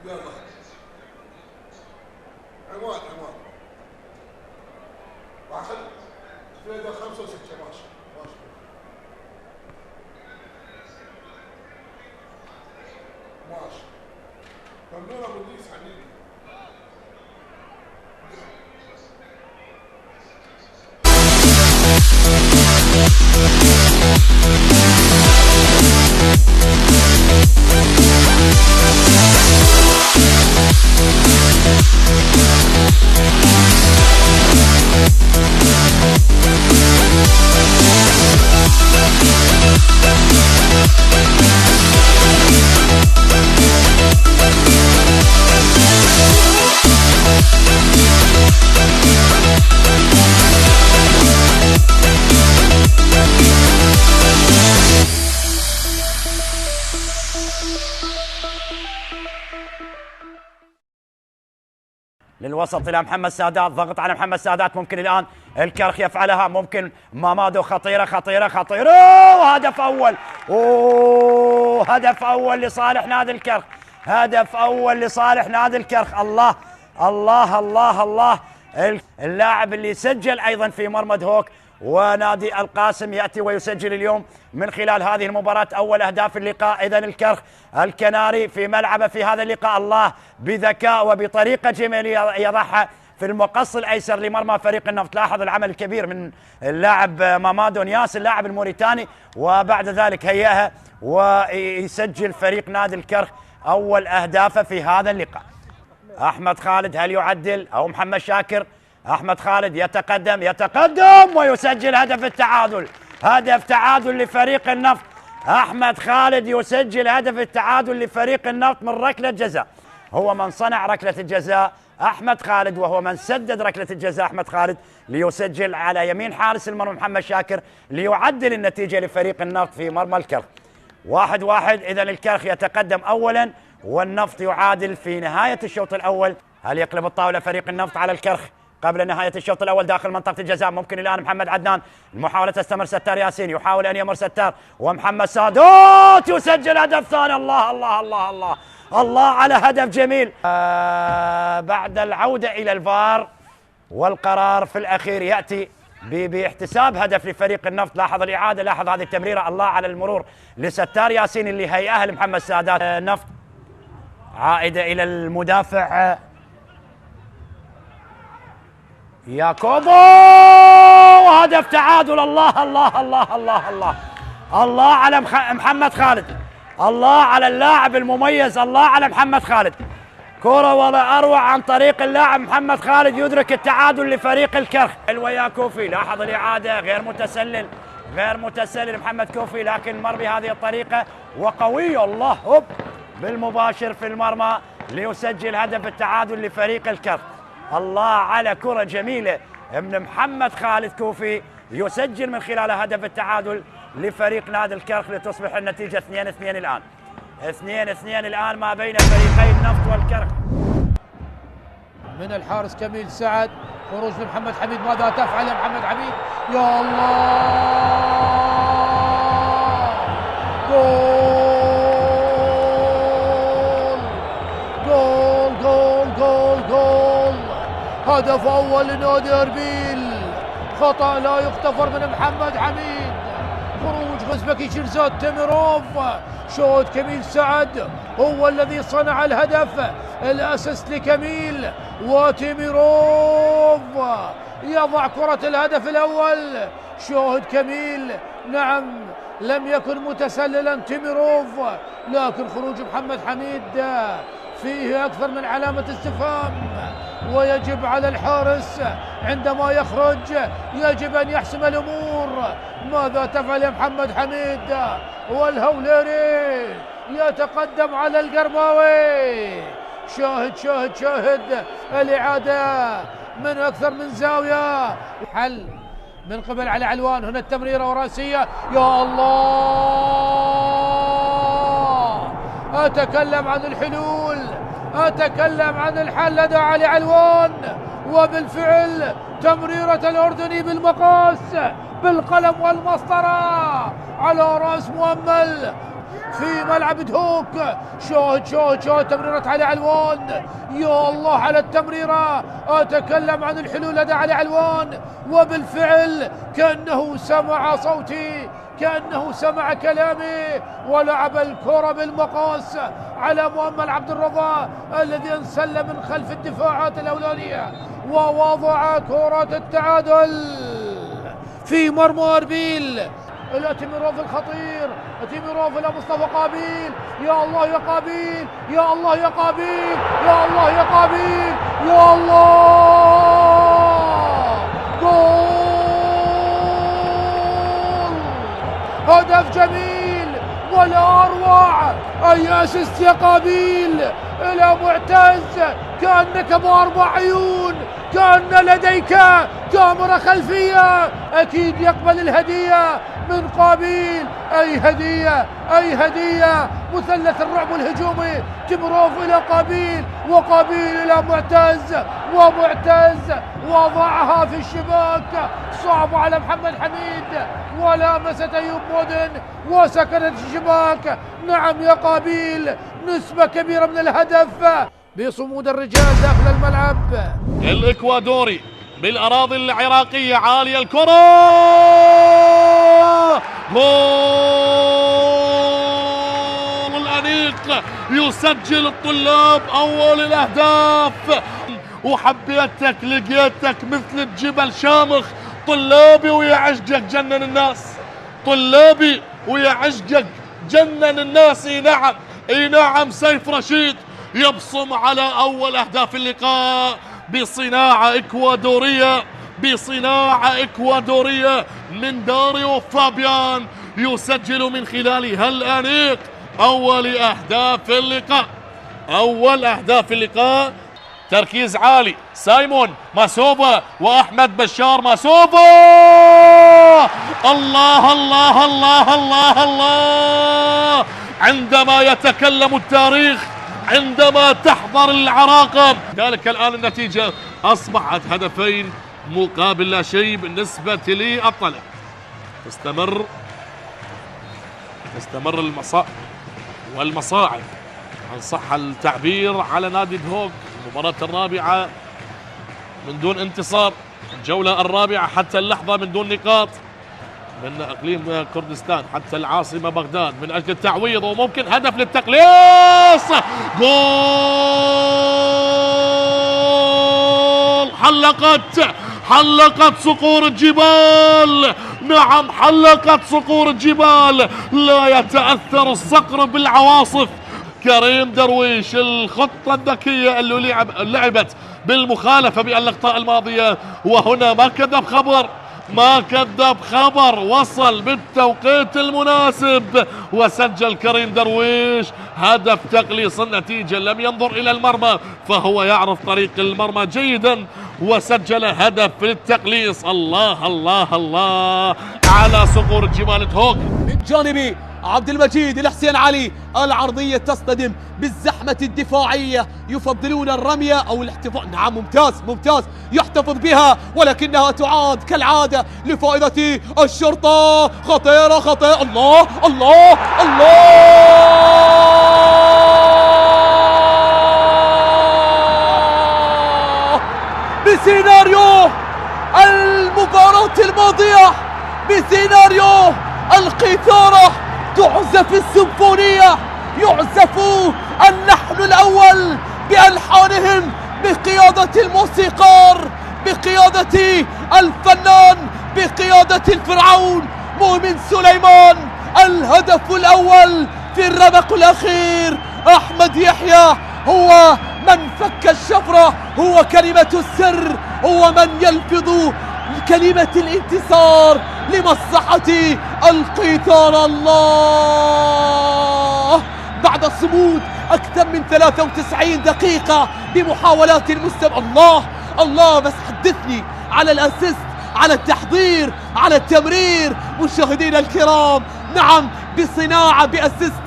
[SPEAKER 4] يلا عنوان واخذ فيها 5 و6 ماشي ممنون ابو ادريس حبيبي.
[SPEAKER 5] للوسط الى محمد سادات، ضغط على محمد سادات، ممكن الان الكرخ يفعلها، ممكن مامادو، خطيره خطيره خطيره، وهدف اول، هدف اول لصالح نادي الكرخ، هدف اول لصالح نادي الكرخ. الله الله الله الله، اللاعب اللي سجل ايضا في مرمى دهوك ونادي القاسم ياتي ويسجل اليوم من خلال هذه المباراة أول أهداف اللقاء. إذن الكرخ الكناري في ملعبه في هذا اللقاء، الله بذكاء وبطريقة جميلة يضعها في المقص الأيسر لمرمى فريق النفط. لاحظ العمل الكبير من اللاعب مامادو نياس اللاعب الموريتاني، وبعد ذلك هيئها ويسجل فريق نادي الكرخ أول أهدافه في هذا اللقاء. أحمد خالد هل يعدل أو محمد شاكر؟ أحمد خالد يتقدم ويسجل هدف التعادل، هدف تعادل لفريق النفط. أحمد خالد يسجل هدف التعادل لفريق النفط من ركلة جزاء، هو من صنع ركلة الجزاء أحمد خالد، وهو من سدد ركلة الجزاء أحمد خالد ليسجل على يمين حارس المرمى محمد شاكر ليعدل النتيجة لفريق النفط في مرمى الكرخ. 1-1. إذن الكرخ يتقدم أولا والنفط يعادل في نهاية الشوط الأول. هل يقلب الطاولة فريق النفط على الكرخ قبل نهاية الشوط الأول داخل منطقة الجزاء؟ ممكن الآن محمد عدنان، المحاولة تستمر، ستار ياسين يحاول أن يمر ستار، ومحمد سادات يسجل هدف ثاني. الله الله الله الله الله على هدف جميل. بعد العودة إلى الفار والقرار في الأخير يأتي باحتساب هدف لفريق النفط. لاحظ الإعادة، لاحظ هذه التمريرة، الله على المرور لستار ياسين اللي هيئها لمحمد سادات. نفط عائدة إلى المدافع ياكوبو، وهدف تعادل. الله الله الله الله الله الله على محمد خالد، الله على اللاعب المميز، الله على محمد خالد. كرة ولا أروع عن طريق اللاعب محمد خالد يدرك التعادل لفريق الكرخ. الويا كوفي، لاحظ الإعادة، غير متسلل محمد كوفي، لكن مر بهذه الطريقة وقوي، الله هوب بالمباشر في المرمى ليسجل هدف التعادل لفريق الكرخ. الله على كرة جميلة من محمد خالد كوفي يسجل من خلال هدف التعادل لفريق نادي الكرخ لتصبح النتيجة 2-2 الآن. 2-2 الآن ما بين فريقي النفط والكرخ.
[SPEAKER 6] من الحارس كميل سعد، خروج لمحمد حميد، ماذا تفعل يا محمد حميد؟ يا الله، جول جول جول جول جول، هدف أول لنادي أربيل، خطأ لا يغتفر من محمد حميد، خروج غزبكي شيرزاد تيميروف، شوط كميل سعد هو الذي صنع الهدف، الأسيست لكميل، وتيميروف يضع كرة الهدف الأول. شوهد كميل، نعم لم يكن متسللا تيميروف، لكن خروج محمد حميد فيه أكثر من علامة استفهام، ويجب على الحارس عندما يخرج يجب أن يحسم الأمور. ماذا تفعل يا محمد حميد؟ والهوليري يتقدم على القرماوي. شاهد الإعادة من أكثر من زاوية، حل من قبل علي علوان، هنا التمريرة وراسية، يا الله، أتكلم عن الحلول، أتكلم عن الحل لدى علي علوان، وبالفعل تمريرة الأردني بالمقاس بالقلم والمسطرة على رأس مؤمل، في ملعب دهوك. شاهد تمريرة علي علوان. يا الله على التمريرة. أتكلم عن الحلول لدى علي علوان، وبالفعل كأنه سمع صوتي، كأنه سمع كلامي، ولعب الكرة بالمقاس على مؤمل عبد الرضا الذي انسل من خلف الدفاعات الأولانية ووضع كرة التعادل في مرمى أربيل. إلى تيميروف الخطير، تيميروف إلى مصطفى قابيل. يا الله يا قابيل، يا الله يا قابيل، يا الله يا قابيل، يا الله. جول! هدف جميل ولا أروع. أي أسيست يا قابيل إلى معتز، كأنك بأربع عيون، كأن لديك كاميرا خلفية. أكيد يقبل الهدية من قابيل. أي هدية، أي هدية. مثلث الرعب الهجومي، تيميروف إلى قابيل، وقابيل إلى معتز، ومعتز وضعها في الشباك. صعب على محمد حميد، ولامست أيوب مودن وسكنت الشباك. نعم يا قابيل، نسبة كبيرة من الهدف بصمود الرجال داخل الملعب.
[SPEAKER 7] الإكوادوري بالأراضي العراقية، عالية الكرة، جول الأنيق، يسجل الطلاب أول الأهداف. وحبيتك لقيتك مثل الجبل شامخ، طلابي ويا عشقك جنن الناس، طلابي ويا عشقك جنن الناس. اي نعم، اي نعم، سيف رشيد يبصم على أول أهداف اللقاء بصناعة إكوادورية، بصناعة إكوادورية من داريو فابيان، يسجل من خلال هالأنيق أول أهداف اللقاء، أول أهداف اللقاء. تركيز عالي، سايمون ماسوفا وأحمد بشار ماسوفا. الله الله الله الله الله. عندما يتكلم التاريخ، عندما تحضر العراقة. ذلك الآن النتيجة أصبحت هدفين مقابل لا شيء بالنسبة للطلب. تستمر والمصاعب إن صح التعبير على نادي دهوك. المباراة الرابعة من دون انتصار، الجولة الرابعة حتى اللحظة من دون نقاط، من اقليم كردستان حتى العاصمه بغداد من اجل التعويض وممكن هدف للتقليص. جول! حلقت صقور الجبال. نعم، حلقت صقور الجبال. لا يتأثر الصقر بالعواصف. كريم درويش، الخطة الذكية اللي لعبت بالمخالفة باللقطة الماضية، وهنا ما كذب خبر، وصل بالتوقيت المناسب وسجل كريم درويش هدف تقليص النتيجة. لم ينظر إلى المرمى، فهو يعرف طريق المرمى جيدا وسجل هدف للتقليص. الله الله الله على صقور الجبال دهوك.
[SPEAKER 8] من جانب عبد المجيد الحسين علي، العرضية تصطدم بالزحمة الدفاعية، يفضلون الرمية أو الاحتفاظ. نعم، ممتاز يحتفظ بها، ولكنها تعاد كالعادة لفائدة الشرطة. خطيرة. الله الله بسيناريو المباراة الماضية، بسيناريو القيثارة، تعزف السيمفونية، يعزف اللحن الأول بألحانهم بقيادة الموسيقار، بقيادة الفنان، بقيادة الفرعون مؤمن سليمان. الهدف الأول في الربق الأخير، أحمد يحيى هو من فك الشفرة، هو كلمة السر، هو من يلفظ كلمة الانتصار لمصلحة القيثارة. الله، بعد صمود أكثر من 93 دقيقة بمحاولات المستمر. الله بس حدثني على الأسيست، على التحضير، على التمرير. مشاهدينا الكرام، نعم، بصناعة بأسيست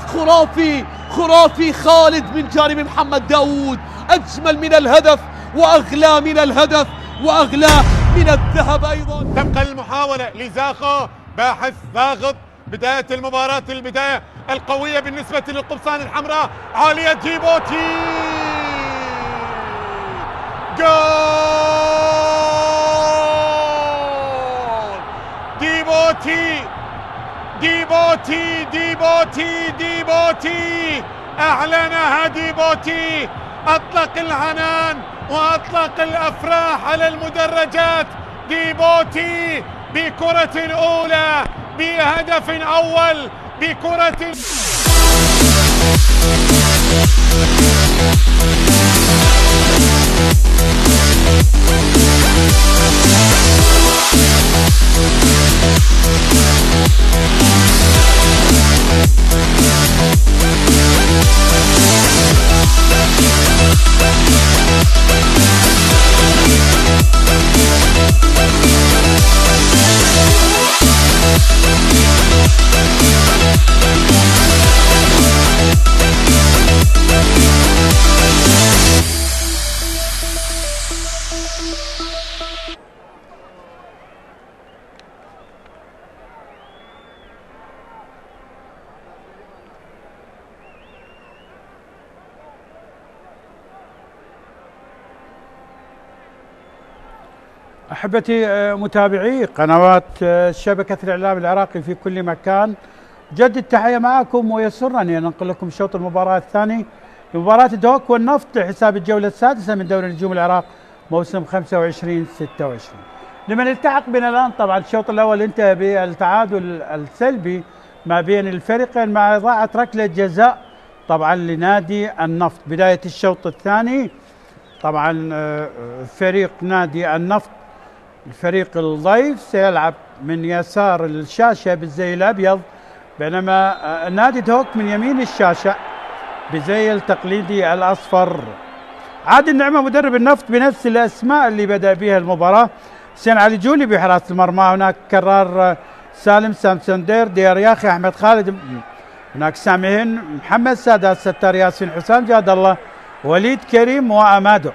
[SPEAKER 8] خرافي خالد من جانب محمد داود. أجمل من الهدف وأغلى من الهدف وأغلى من الذهب أيضا.
[SPEAKER 9] تبقى المحاولة لزاخو، باحث ضاغط. بداية المباراة، البداية
[SPEAKER 7] القوية بالنسبة للقبصان الحمراء، عالية ديبوتي، جول ديبوتي ديبوتي ديبوتي ديبوتي، أعلنها ديبوتي، أطلق العنان وأطلق الأفراح على المدرجات. ديبوتي بكرة الأولى، بهدف أول، بكرة
[SPEAKER 1] أحبتي متابعي قنوات شبكة الإعلام العراقي في كل مكان، جد التحية معكم، ويسرني أن أنقل لكم شوط المباراة الثاني لمباراة دهوك والنفط حساب الجولة السادسة من دوري نجوم العراق موسم 25-26. لمن التحق بنا الآن، طبعا الشوط الأول انتهى بالتعادل السلبي ما بين الفريقين مع إضاعة ركلة جزاء طبعا لنادي النفط. بداية الشوط الثاني طبعا فريق نادي النفط الفريق الضيف سيلعب من يسار الشاشة بالزي الأبيض، بينما نادي دهوك من يمين الشاشة بزي التقليدي الأصفر. عادل نعمة مدرب النفط بنفس الأسماء اللي بدأ بها المباراة، حسين علي جولي بحراسة المرمى، هناك كرار سالم سامسندير، ديار ياخي، أحمد خالد، هناك سامي هن، محمد سادات، ستار ياسين، حسام جاد الله، وليد كريم وأمادو.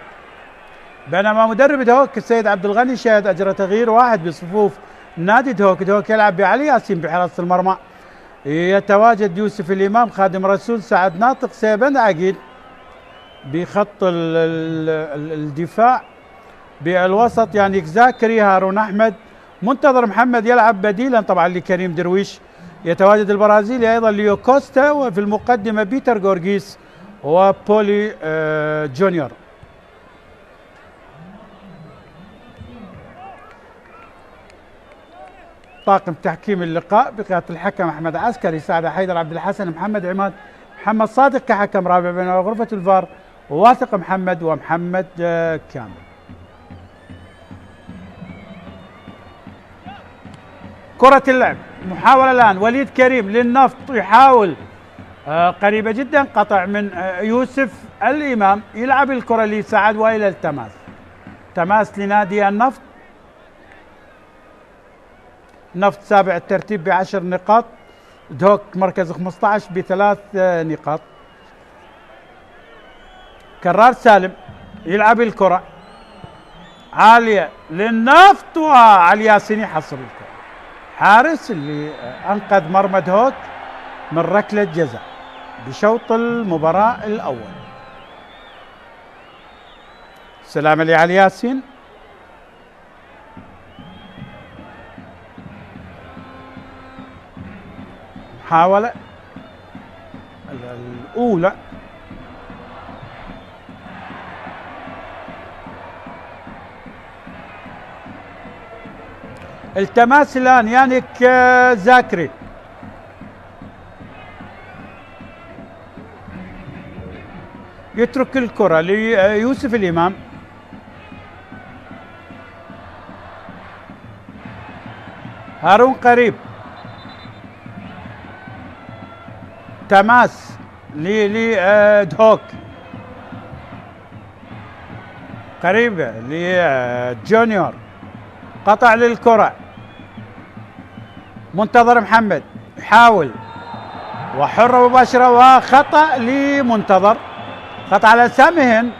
[SPEAKER 1] بينما مدرب دهوك السيد عبد الغني شاهد أجرى تغيير واحد بصفوف نادي دهوك. دهوك يلعب بعلي ياسين بحراسة المرمى، يتواجد يوسف الإمام، خادم رسول، سعد ناطق، سيبن عقيل بخط الدفاع. بالوسط يعني زاكري، هارون أحمد، منتظر محمد يلعب بديلا طبعا لكريم درويش، يتواجد البرازيلي أيضا ليو كوستا، وفي المقدمة بيتر غورغيس وبولي جونيور. طاقم تحكيم اللقاء بقيادة الحكم أحمد عسكري، سعد حيدر، عبد الحسن، محمد عماد، محمد صادق كحكم رابع، بينما غرفة الفار واثق محمد ومحمد كامل. كرة اللعب، محاولة الآن وليد كريم للنفط، يحاول قريبة جدا، قطع من يوسف الإمام، يلعب الكرة لسعد وإلى التماس، تماس لنادي النفط. نفط سابع الترتيب ب10 نقاط، دهوك مركز 15 ب3 نقاط. كرار سالم يلعب الكرة عالية للنفط، وعلي ياسين يحصل الكرة، حارس اللي أنقذ مرمى دهوك من ركلة جزاء بشوط المباراة الأول. سلام لعلي ياسين، محاولة الأولى التماس الآن يانيك زاكري، يترك الكرة ليوسف الإمام، هارون قريب، تماس لدهوك، قريبة لجونيور، قطع للكرة، منتظر محمد يحاول وحرة مباشرة، وخطأ لمنتظر، خطأ على سامهن.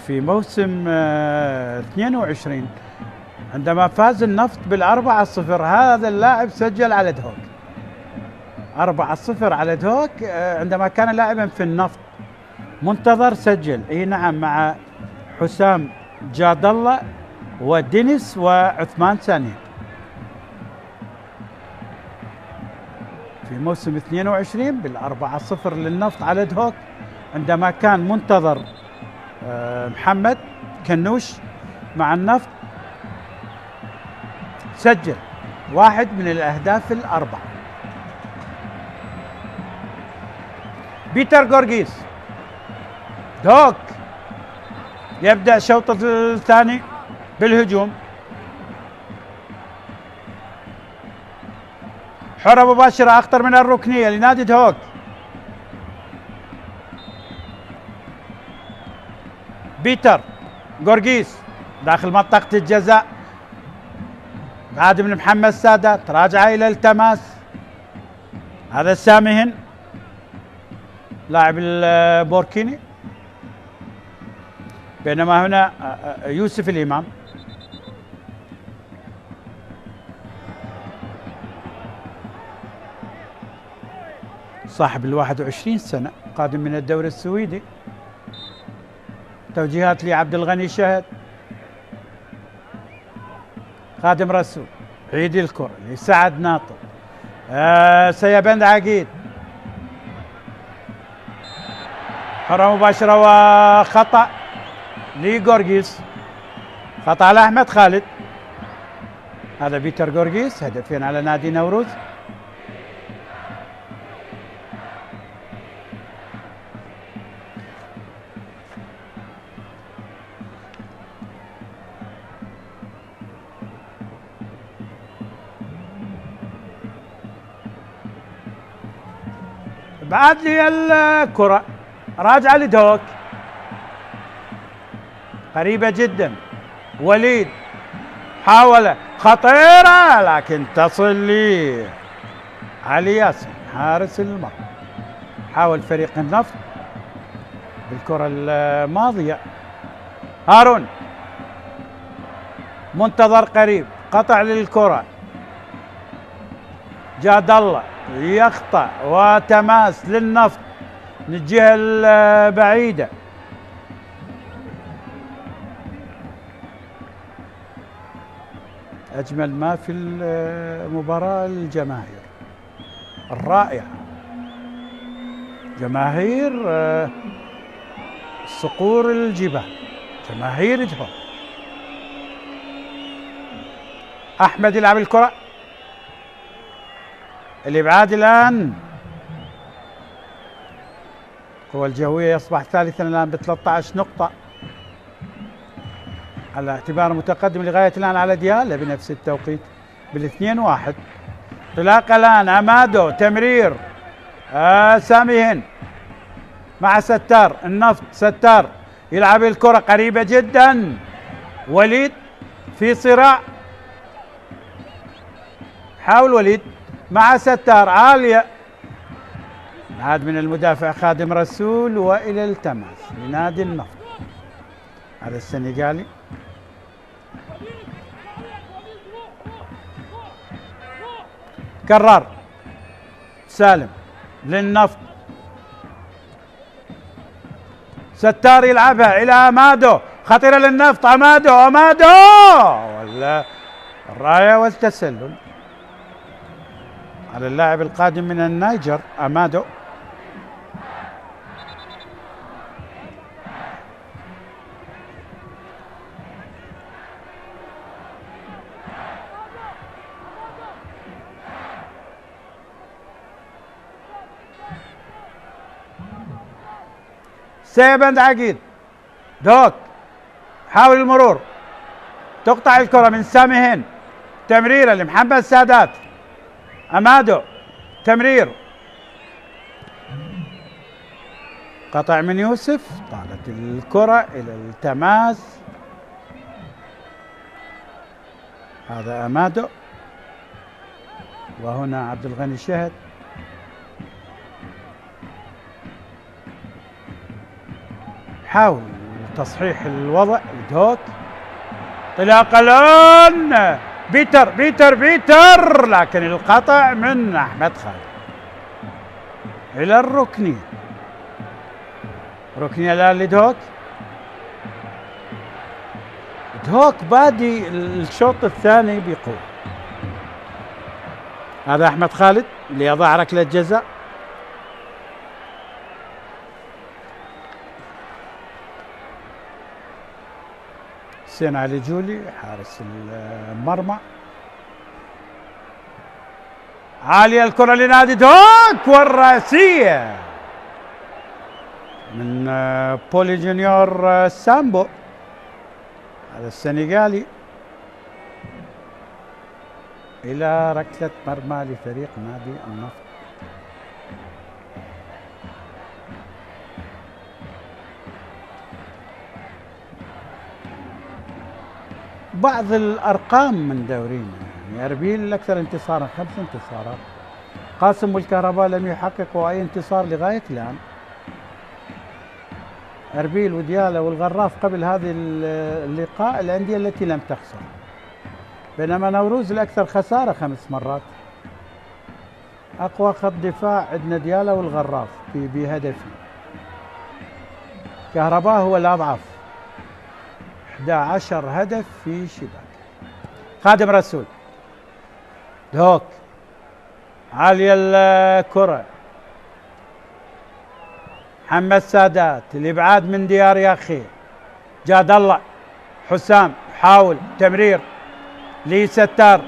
[SPEAKER 1] في موسم 22 عندما فاز النفط بال4-0 هذا اللاعب سجل على دهوك 4-0 على دهوك عندما كان لاعبا في النفط. منتظر سجل اي نعم مع حسام جاد الله ودينيس وعثمان ثاني في موسم 22 بال4-0 للنفط على دهوك، عندما كان منتظر محمد كنوش مع النفط سجل واحد من الأهداف الأربعة. بيتر غورغيس دهوك يبدأ الشوط الثاني بالهجوم، حرة مباشرة أخطر من الركنية لنادي دهوك. بيتر غورغيس داخل منطقة الجزاء، عاد من محمد سادات راجع إلى التماس، هذا سامهن لاعب البوركيني، بينما هنا يوسف الإمام. صاحب 21 سنة قادم من الدوري السويدي. توجيهات لعبد الغني شهد، خادم رسول، عيد الكرة لسعد ناطق، سيبند عقيد، حرة مباشرة وخطأ لغورغيس، خطأ على أحمد خالد. هذا بيتر غورغيس، هدفين على نادي نوروز. بعد لي الكرة راجعة لدهوك، قريبة جدا. وليد حاول خطيرة لكن تصل لي علي ياسين حارس المرمى. حاول فريق النفط بالكرة الماضية. هارون منتظر قريب، قطع للكرة، جاد الله يخطأ وتماس للنفط من الجهة البعيدة. أجمل ما في المباراة الجماهير الرائعة، جماهير صقور الجبال، جماهير دهوك. أحمد يلعب الكرة، الإبعاد الآن، القوى الجوية يصبح ثالثا الآن ب 13 نقطة على اعتبار متقدم لغاية الآن على ديالا بنفس التوقيت بال2-1. انطلاق الآن، أمادو تمرير، سامهن مع ستار النفط، ستار يلعب الكرة قريبة جدا، وليد في صراع، حاول وليد مع ستار عالية، عاد من المدافع خادم رسول وإلى التماس لنادي النفط. هذا السنغالي كرر، سالم للنفط، ستار يلعبها إلى أمادو، خطيرة للنفط، أمادو ولا الراية والتسلل على اللاعب القادم من النيجر أمادو. سيبند عقيد، دوك حاول المرور، تقطع الكرة من سامهن، تمريرة لمحمد سادات، أمادو تمرير، قطع من يوسف، طالت الكرة إلى التماس، هذا أمادو، وهنا عبد الغني شهد. حاول تصحيح الوضع دوك، انطلاق الآن بيتر لكن القطع من أحمد خالد إلى الركنية. ركنية الآن لدهوك. دهوك بادي الشوط الثاني بقوة. هذا أحمد خالد اللي يضع ركلة جزاء. حسين علي جولي حارس المرمى. عالية الكرة لنادي دهوك والرأسية من بولي جونيور سامبو هذا السنغالي إلى ركلة مرمى لفريق نادي النفط. بعض الأرقام من دورينا يعني أربيل الأكثر انتصارا 5 انتصارات. قاسم والكهرباء لم يحققوا أي انتصار لغاية الآن. أربيل وديالا والغراف قبل هذه اللقاء الأندية التي لم تخسر، بينما نوروز الأكثر خسارة 5 مرات. أقوى خط دفاع عندنا ديالا والغراف بهدفين. كهرباء هو الأضعف 11 هدف في شباك. خادم رسول. دهوك عالية الكرة. محمد سادات الإبعاد من ديار يا أخي. جاد الله حسام حاول تمرير لستار.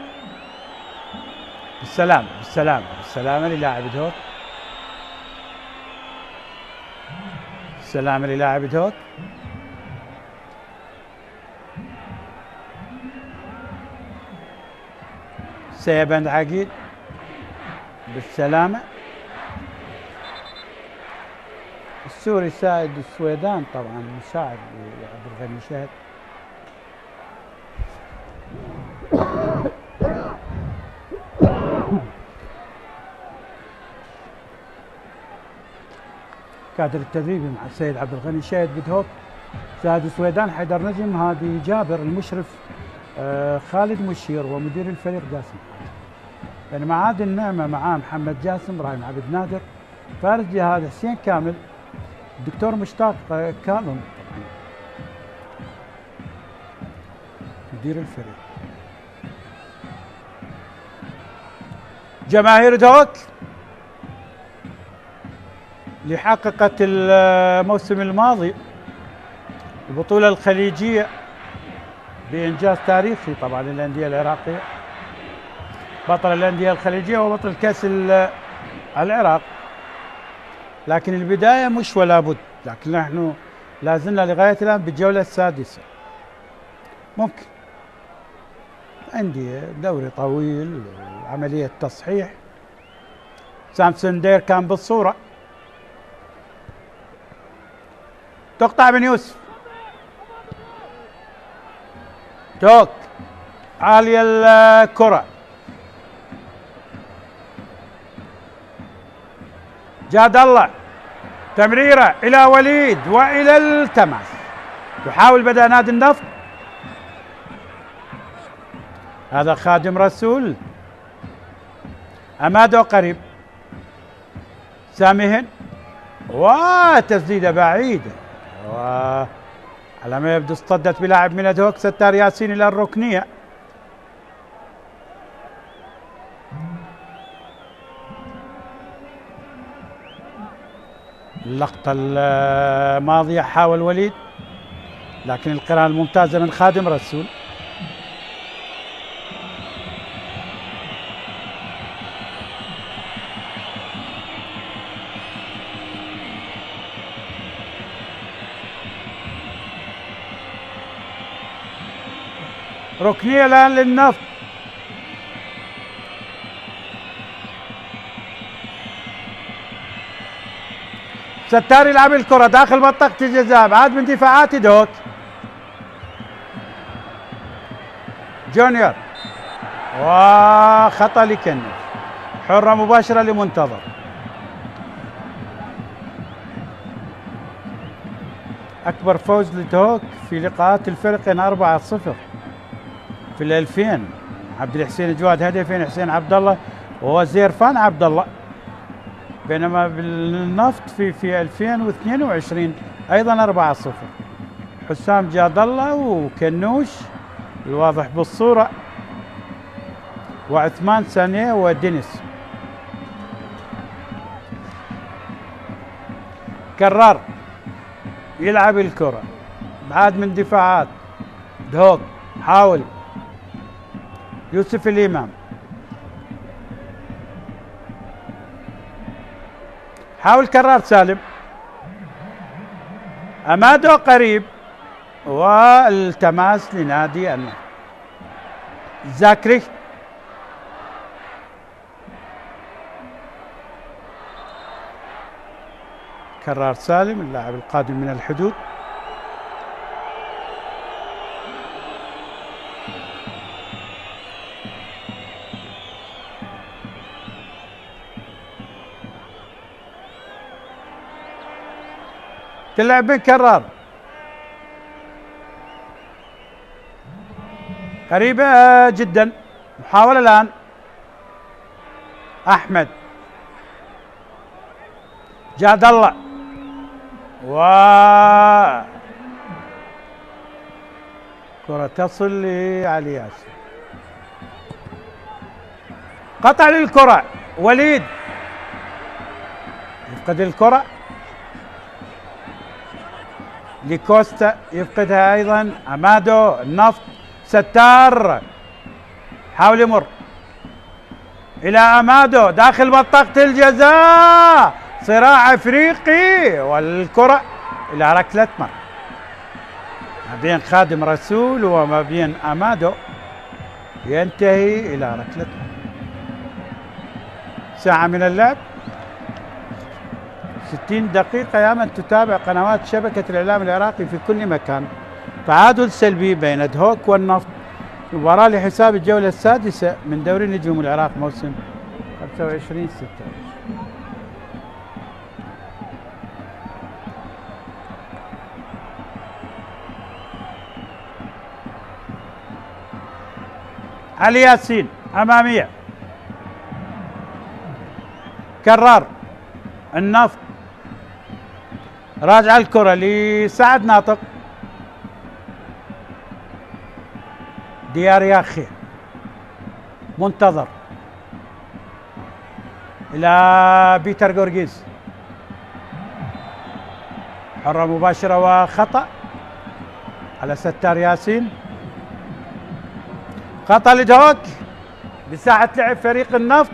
[SPEAKER 1] بالسلامة للاعب دهوك. السلامة للاعب دهوك. سيبند عقيد بالسلامة. السوري سائد السويدان طبعا مساعد لعبد الغني شهد. كادر التدريبي مع السيد عبد الغني شهد بدهوك. سائد السويدان حيدر نجم هادي جابر المشرف خالد مشير ومدير الفريق جاسم. بينما عاد النعمة معاه محمد جاسم ابراهيم عبد نادر فارس جهاد حسين كامل الدكتور مشتاق كاظم مدير الفريق. جماهير دهوك اللي حققت الموسم الماضي البطولة الخليجية بإنجاز تاريخي طبعا للأندية العراقية، بطل الأندية الخليجية وبطل كأس العراق. لكن البداية مش ولا بد، لكن نحن لازلنا لغاية الآن بالجولة السادسة. ممكن عندي دوري طويل وعملية تصحيح. سامسون دير كان بالصورة. تقطع بن يوسف. توك عالية الكرة. جاد الله تمريرة إلى وليد وإلى التماس. يحاول بدأ نادي النفط. هذا خادم رسول. أمادو قريب. سامهن وتسديدة بعيدة وعلى ما يبدو اصطدت بلاعب من دهوك ستار ياسين إلى الركنية. اللقطة الماضية حاول وليد لكن القراءة الممتازة من خادم رسول. ركنية الآن للنفط. ستار يلعب الكرة داخل منطقة الجزاء بعد من دفاعات دهوك. جونيور وخطأ لكنف. حرة مباشرة لمنتظر. أكبر فوز لدهوك في لقاءات الفريقين 4-0 في ال2000 عبد الحسين جواد هدفين، حسين عبد الله وزيرفان عبد الله. بينما بالنفط في 2022 ايضا 4-0 حسام جاد الله وكنوش الواضح بالصورة وعثمان سانيه ودينيس. كرار يلعب الكرة بعد من دفاعات دهوك، حاول يوسف الإمام، حاول كرار سالم، أمادو قريب والتماس لنادي النهر. زاكري كرار سالم اللاعب القادم من الحدود. تلعب بين كرار قريبة جدا. محاولة الآن أحمد جاد الله و كرة تصل لعلي ياسر. قطع للكرة وليد يفقد الكرة لكوستا، يفقدها أيضا أمادو النفط. ستار حاول يمر إلى أمادو داخل منطقة الجزاء، صراع أفريقي والكرة إلى ركلة مرمى ما بين خادم رسول وما بين أمادو، ينتهي إلى ركلة مرمى. ساعة من اللعب 60 دقيقة يا من تتابع قنوات شبكة الإعلام العراقي في كل مكان. تعادل سلبي بين دهوك والنفط، مباراة لحساب الجولة السادسة من دوري نجوم العراق موسم 25/26. علي ياسين أمامية، كرار النفط راجع الكرة لسعد ناطق، ديار ياخي منتظر إلى بيتر غورغيز، حرة مباشرة وخطأ على ستار ياسين. خطأ لدهوك بساحة لعب فريق النفط.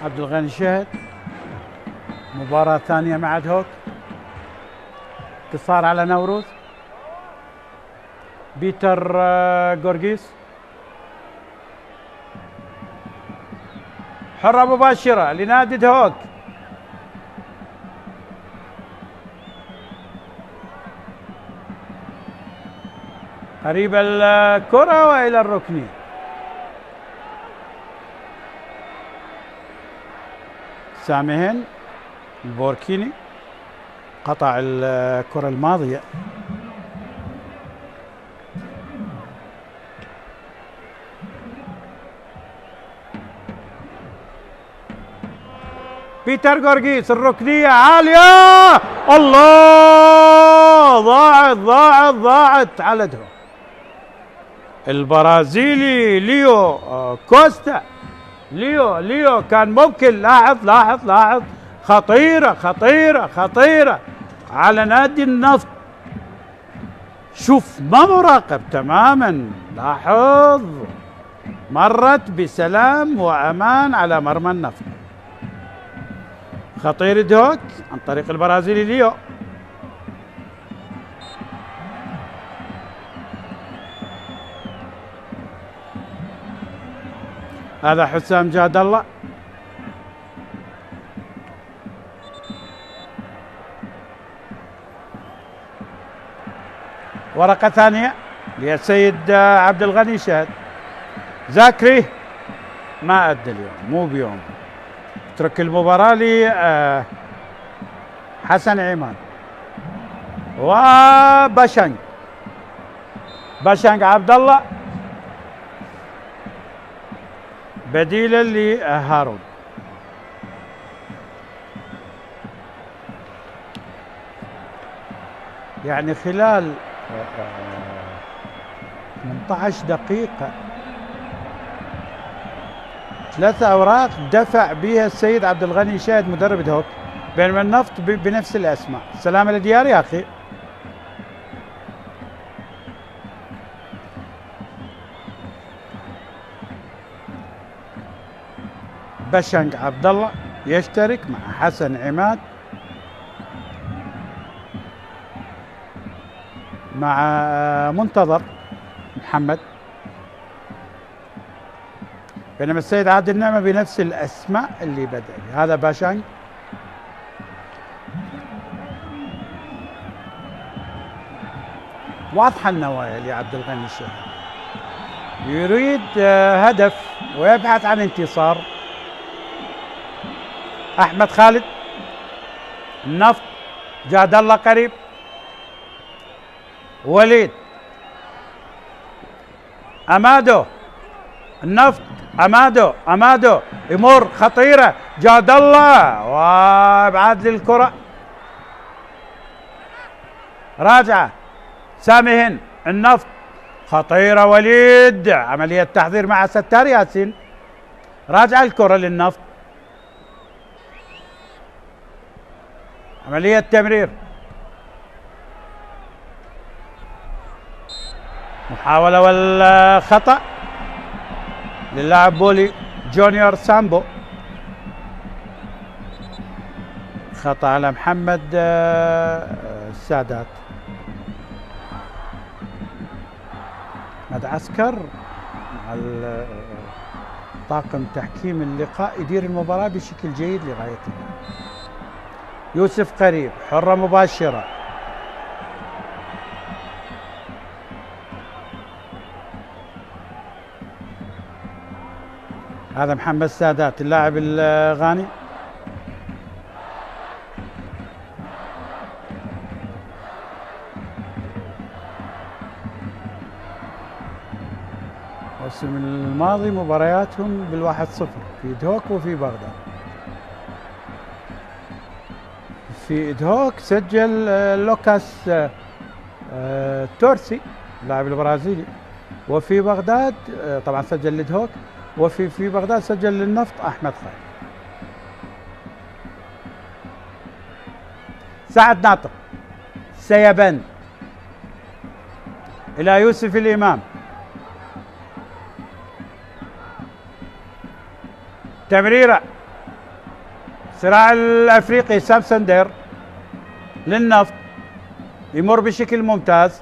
[SPEAKER 1] عبد الغني شهد مباراة ثانية مع دهوك، انتصار على نوروز. بيتر غورغيز حرة مباشرة لنادي دهوك، قريب الكرة وإلى الركنية. سامهن البوركيني قطع الكرة الماضية. بيتر غورغيز الركنية عالية، الله ضاعت على دهوك. البرازيلي ليو كوستا، ليو كان ممكن. لاحظ خطيرة على نادي النفط. شوف ما مراقب تماما، لاحظ مرت بسلام وأمان على مرمى النفط. خطير دهوك عن طريق البرازيلي ليو. هذا حسام جاد الله، ورقة ثانية للسيد عبد الغني شهد. زاكري ما أدى اليوم، مو بيوم، اترك المباراة لحسن عماد. وباشنج عبد الله بديلا لهارون. يعني خلال 18 دقيقة 3 أوراق دفع بها السيد عبد الغني شاهد مدرب دهوك، بينما النفط بنفس الأسماء. سلام الديار يا أخي. باشنج عبد الله يشترك مع حسن عماد مع منتظر محمد، بينما السيد عادل النعمة بنفس الأسماء اللي بدأ. هذا باشنج واضحة النوايا لعبد الغني الشهيد، يريد هدف ويبحث عن انتصار. أحمد خالد النفط، جاد الله قريب، وليد أمادو النفط، أمادو يمر خطيرة، جاد الله وابعاد للكرة، راجعة سامي هند النفط خطيرة، وليد عملية تحضير مع ستار ياسين، راجعة الكرة للنفط، عملية تمرير، محاولة والخطأ للاعب بولي جونيور سامبو، خطأ على محمد السادات. هذا عسكر مع طاقم تحكيم اللقاء يدير المباراة بشكل جيد لغاية الآن. يوسف قريب حرة مباشرة، هذا محمد السادات اللاعب الغاني، الموسم الماضي مبارياتهم بال1-0 في دهوك وفي بغداد. في دهوك سجل لوكاس تورسي اللاعب البرازيلي، وفي بغداد طبعا سجل لدهوك، وفي بغداد سجل للنفط أحمد خالد. سعد ناطق، سيبان إلى يوسف الإمام، تمريرة صراع الأفريقي سامسندير للنفط، يمر بشكل ممتاز،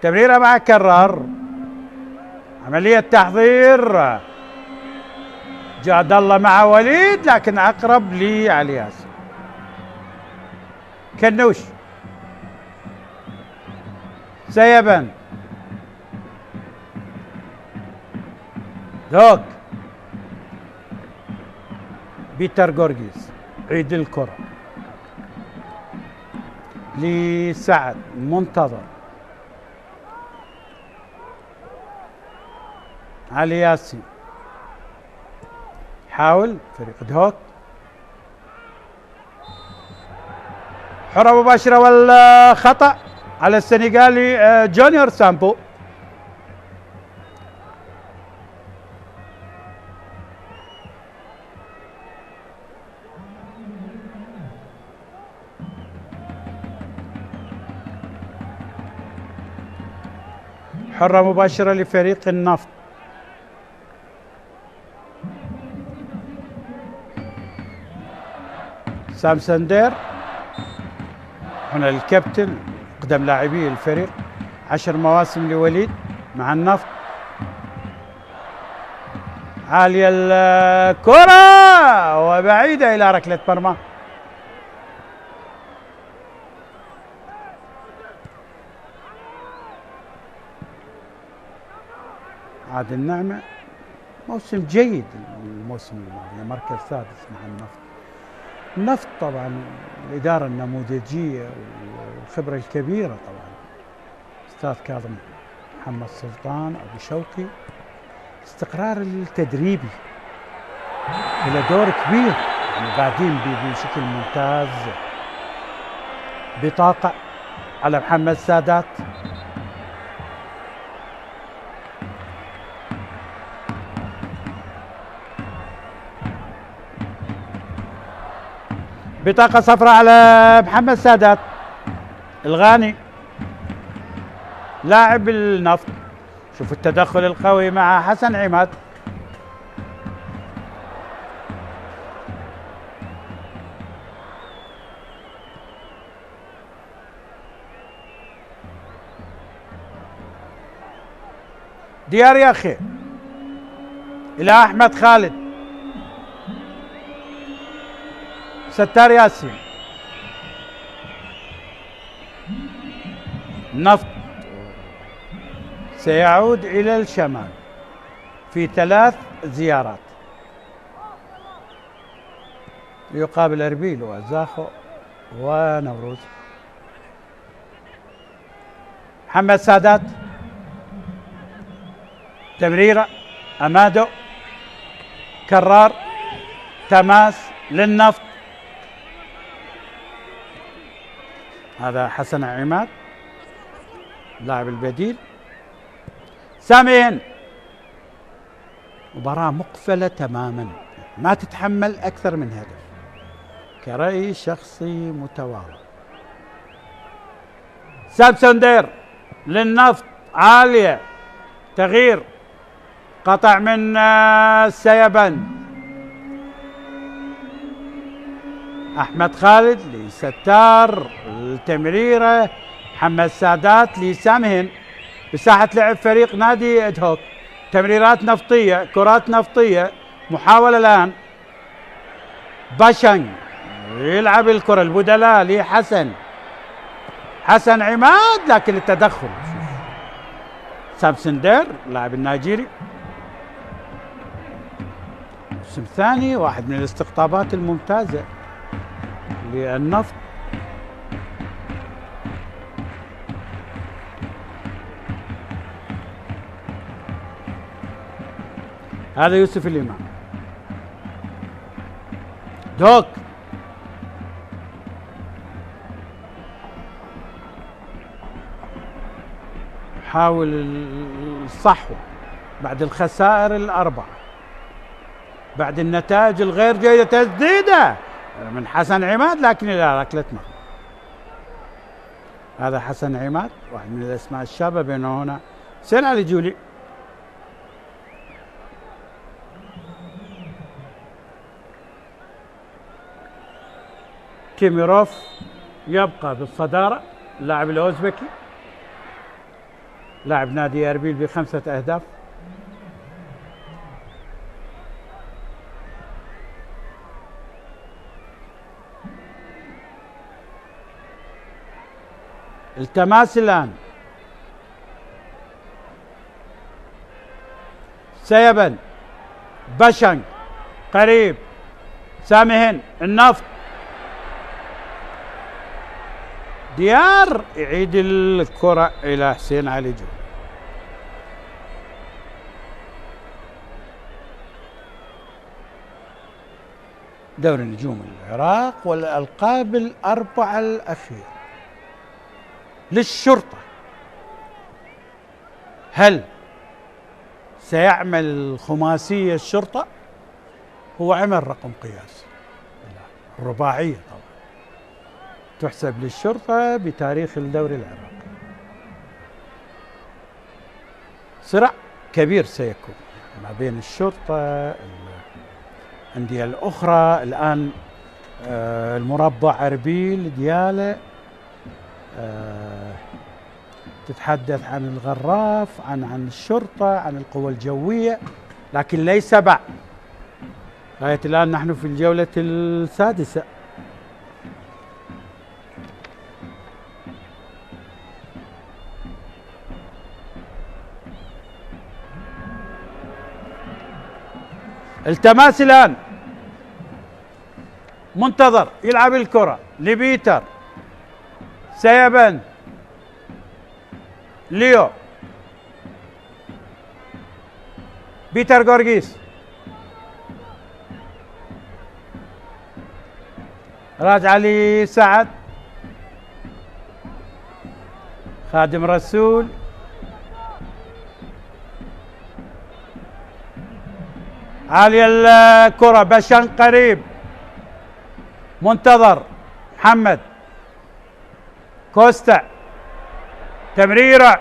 [SPEAKER 1] تمريرة مع كرار، عملية تحضير، جاد الله مع وليد لكن أقرب لعلي ياسر. كنوش سيبان دوك بيتر جورجيز، عيد الكرة لسعد منتظر، علي ياسين، حاول فريق دهوك، حرة مباشرة والخطأ على السنغالي جونيور سامبو. حرة مباشرة لفريق النفط، سامسندير هنا الكابتن أقدم لاعبي الفريق، 10 مواسم لوليد مع النفط، عالية الكرة وبعيدة إلى ركلة مرمى. عاد النعمة موسم جيد الموسم الماضي، مركز سادس مع النفط. النفط طبعا الإدارة النموذجية والخبرة الكبيرة طبعا أستاذ كاظم محمد سلطان أبو شوقي، استقرار التدريبي له دور كبير، يعني قاعدين بشكل ممتاز. بطاقة على محمد سادات، بطاقة صفراء على محمد سادات الغاني لاعب النفط. شوف التدخل القوي مع حسن عماد. ديار يا أخي إلى أحمد خالد، ستار ياسين. النفط سيعود إلى الشمال في 3 زيارات، يقابل أربيل وزاخو ونوروز. محمد سادات، تمريرة أمادو، كرار، تماس للنفط. هذا حسن عماد لاعب البديل. سامين، مباراة مقفلة تماما، ما تتحمل أكثر من هدف كرأي شخصي متواضع. سامسون دير للنفط عالية، تغيير، قطع من السيبن. أحمد خالد لستار، التمريرة محمد سادات لسامهن بساحة لعب فريق نادي ادهوك. تمريرات نفطية، كرات نفطية، محاولة الآن. باشنج يلعب الكرة البدلاء لحسن، حسن عماد، لكن التدخل. سامسون دير اللاعب النيجيري، موسم ثاني، واحد من الاستقطابات الممتازة للنفط. هذا يوسف الإمام. دوك حاول الصحوة بعد الخسائر الأربعة، بعد النتائج الغير جيدة. تسديدة من حسن عماد لكن إلى ركلة مرمى. هذا حسن عماد واحد من الأسماء الشابة، بينه هنا حسين علي جولي. كيميروف يبقى بالصدارة، اللاعب الأوزبكي لاعب نادي أربيل ب5 أهداف. التماس الآن، سيبن، باشنج قريب، سامهن، النفط. ديار يعيد الكرة إلى حسين علي جو. دوري نجوم العراق والألقاب الأربعة الأخيرة للشرطة. هل سيعمل خماسية الشرطة؟ هو عمل رقم قياسي، الرباعية طبعا تحسب للشرطة بتاريخ الدوري العراقي. صراع كبير سيكون ما بين الشرطة الأندية الأخرى. الآن المربع أربيل ديالة تتحدث عن الغراف، عن الشرطة، عن القوى الجوية، لكن ليس بعد. غاية الآن نحن في الجولة السادسة. التماس الآن، منتظر يلعب الكرة لبيتر، سيبن، ليو، بيتر جورجيس، راجع لي سعد، خادم رسول، عالية الكرة، بشان قريب، منتظر، محمد، كوستا، تمريرة،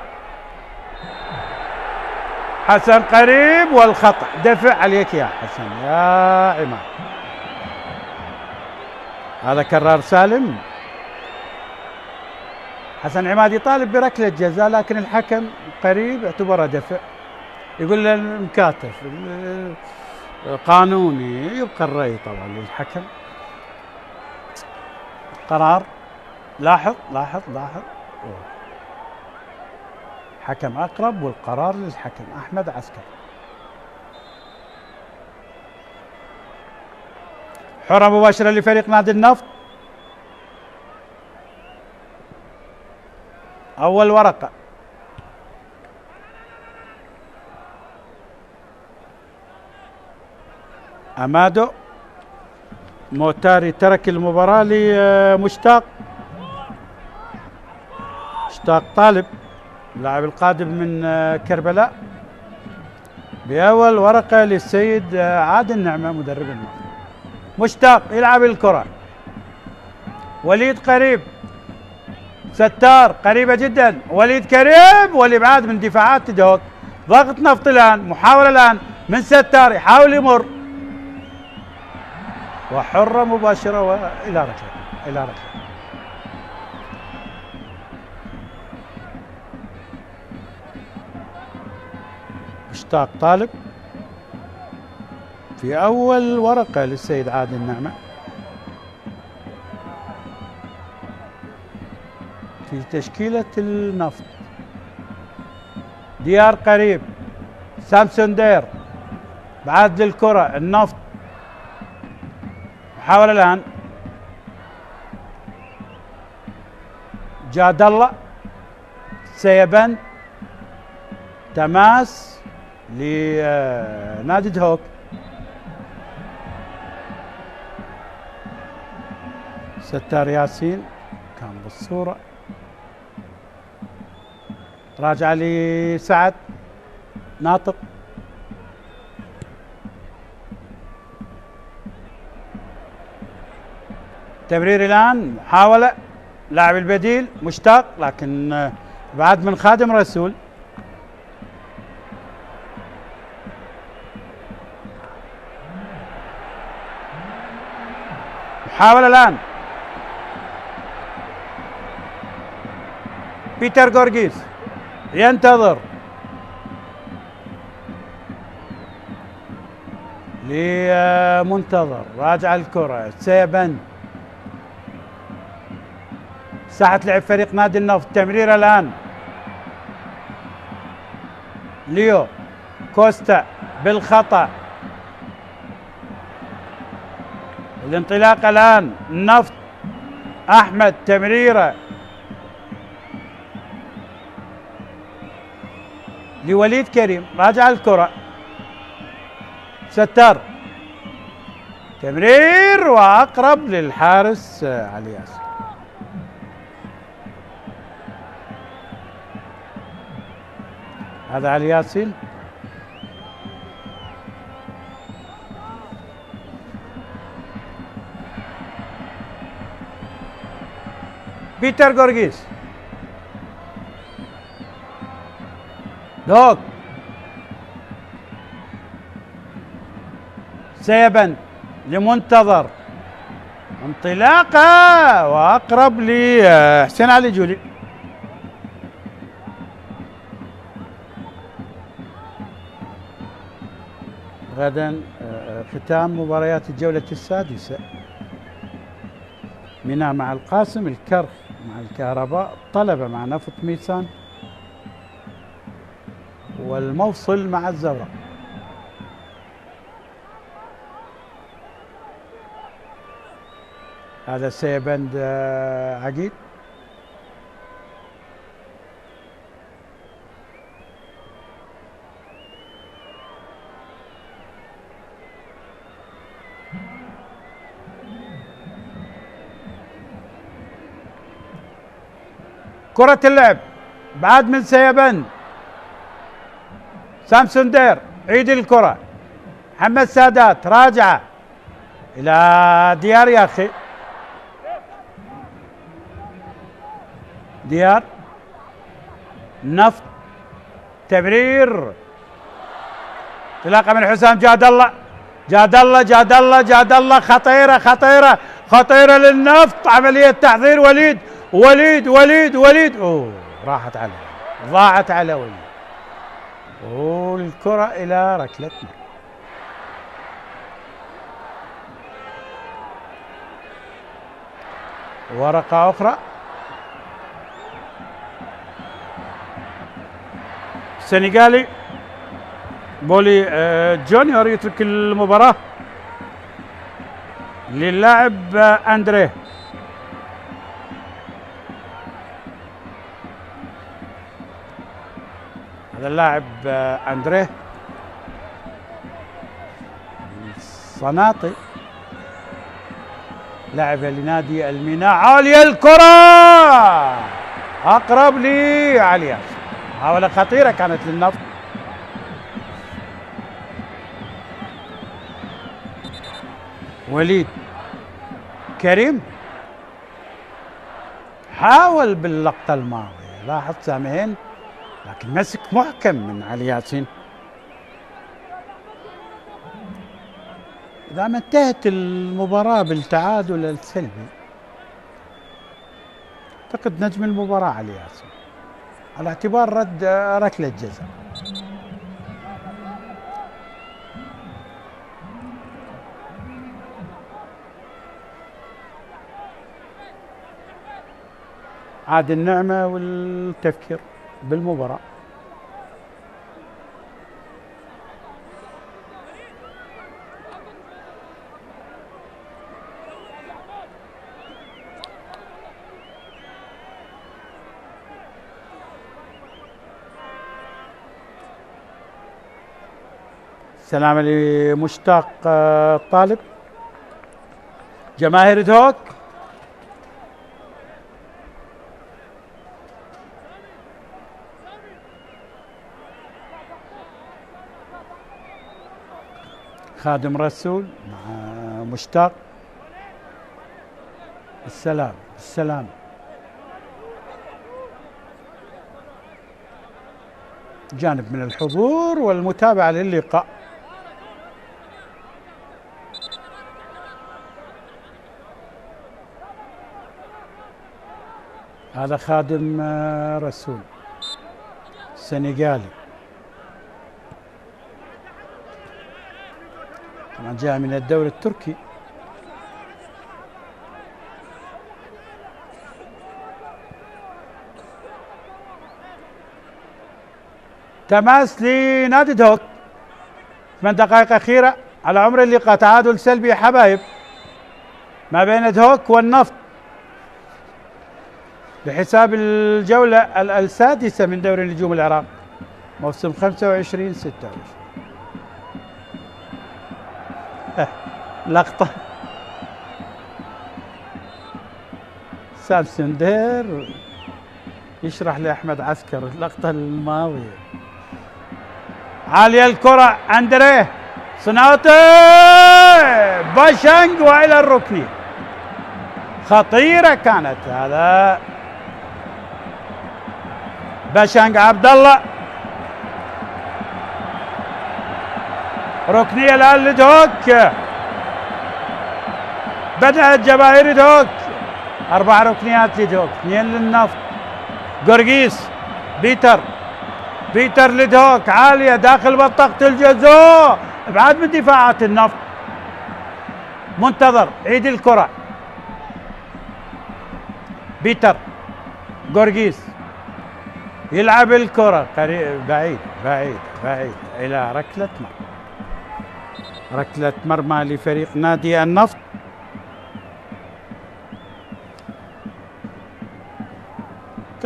[SPEAKER 1] حسن قريب والخطأ، دفع عليك يا حسن يا عماد. هذا كرار سالم. حسن عماد يطالب بركلة جزاء لكن الحكم قريب اعتبره دفع، يقول له المكاتف قانوني، يبقى الرأي طبعا للحكم. قرار، لاحظ لاحظ لاحظ، حكم أقرب والقرار للحكم أحمد عسكر. حرة مباشرة لفريق نادي النفط. أول ورقة، أمادو، موتاري ترك المباراة لمشتاق، مشتاق طالب اللاعب القادم من كربلاء. بأول ورقة للسيد عادل نعمة مدرب النفط. مشتاق يلعب الكرة، وليد قريب، ستار قريبة جدا، وليد كريم والإبعاد من دفاعات دوك. ضغط نفط الآن، محاولة الآن من ستار يحاول يمر، وحرة مباشرة وإلى ركلة، إلى ركلة. مشتاق طالب في أول ورقة للسيد عادل نعمة في تشكيلة النفط. ديار قريب، سامسون دير، بعد للكرة النفط، محاولة الآن، جاد الله، سيبن، تماس لنادي دهوك. ستار ياسين كان بالصورة، راجع لي سعد، ناطق، تمرير الآن، محاولة، لاعب البديل مشتاق لكن بعد من خادم رسول. محاولة الآن، بيتر جورجيس ينتظر لمنتظر، راجع الكرة، سيبن، ساحة لعب فريق نادي النفط. تمرير الآن، ليو، كوستا بالخطأ، الانطلاق الآن، النفط، أحمد، تمريرة لوليد كريم، راجع الكرة، ستار، تمرير وأقرب للحارس علي ياسر. هذا علي ياسين، بيتر جورجيس، دوك، سيبن لمنتظر، انطلاقه واقرب لحسين علي جولي. غدا ختام مباريات الجولة السادسة، منى مع القاسم، الكرخ مع الكهرباء، طلبة مع نفط ميسان، والموصل مع الزوراء. هذا سيبند عقيل. كرة اللعب بعد من سيبند. سامسون دير عيد الكرة. محمد سادات راجعة إلى ديار يا أخي. ديار نفط تمرير انطلاقة من حسام جاد الله. جاد الله جاد الله جاد الله خطيرة خطيرة خطيرة للنفط. عملية تحضير وليد وليد وليد وليد. اوه راحت عليه ضاعت على وليد. والكرة إلى ركلة مرمى. ورقة أخرى. السنغالي بولي جونيور يترك المباراة للاعب أندريه. هذا اللاعب أندريه صناطي لاعب لنادي الميناء. عالية الكرة أقرب لي علي. محاولة خطيرة كانت للنفط. وليد كريم حاول باللقطة الماضية لاحظ سامعين لكن مسك محكم من علي ياسين. إذا ما انتهت المباراة بالتعادل السلبي أعتقد نجم المباراة علي ياسين على اعتبار رد ركلة جزاء. عاد النعمة والتفكير بالمباراة. سلام لمشتاق طالب. جماهير دوك خادم رسول مع مشتاق. السلام السلام. جانب من الحضور والمتابعة للقاء. هذا خادم رسول سنغالي طبعا جاء من الدوري التركي. تماس لنادي دوك 8 دقائق أخيرة على عمر اللقاء. تعادل سلبي يا حبايب ما بين دوك والنفط بحساب الجولة السادسة من دوري نجوم العراق موسم 25-26. لقطة سامسون دير يشرح لأحمد عسكر اللقطة الماضية. عالية الكرة أندريه صناعته باشانج وإلى الركنية خطيرة كانت. هذا باشانج عبد الله ركنية الآن لدوك. بدأت جماهير دوك 4 ركنيات لدوك 2 للنفط. قرقيس بيتر لدوك عالية داخل منطقة الجزاء ابعاد من دفاعات النفط. منتظر عيد الكرة. بيتر قرقيس يلعب الكرة قريب بعيد إلى ركلة مرمى. ركلة مرمى لفريق نادي النفط.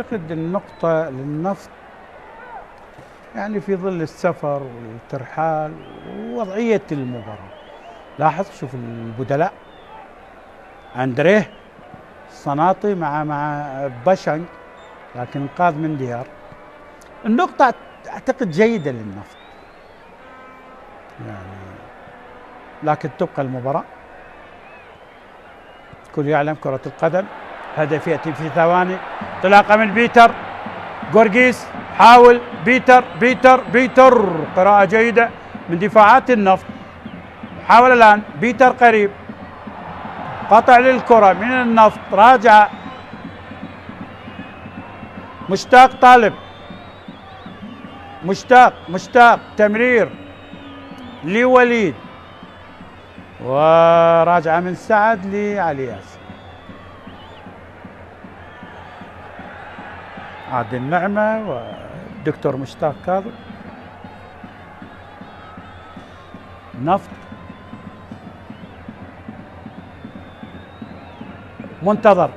[SPEAKER 1] أعتقد النقطة للنفط يعني في ظل السفر والترحال ووضعية المباراة. لاحظ شوف البدلاء أندريه صناطي مع باشنج، لكن انقاذ من ديار. النقطة أعتقد جيدة للنفط يعني، لكن تبقى المباراة. كل يعلم كرة القدم هدف يأتي في ثواني. انطلاقة من بيتر جورجيس، حاول بيتر قراءة جيدة من دفاعات النفط. حاول الآن بيتر قريب، قطع للكرة من النفط، راجع مشتاق طالب، مشتاق تمرير لوليد، وراجعة من سعد لعلي ياسر. عادل النعمة والدكتور مشتاق كاظم. نفط منتظر،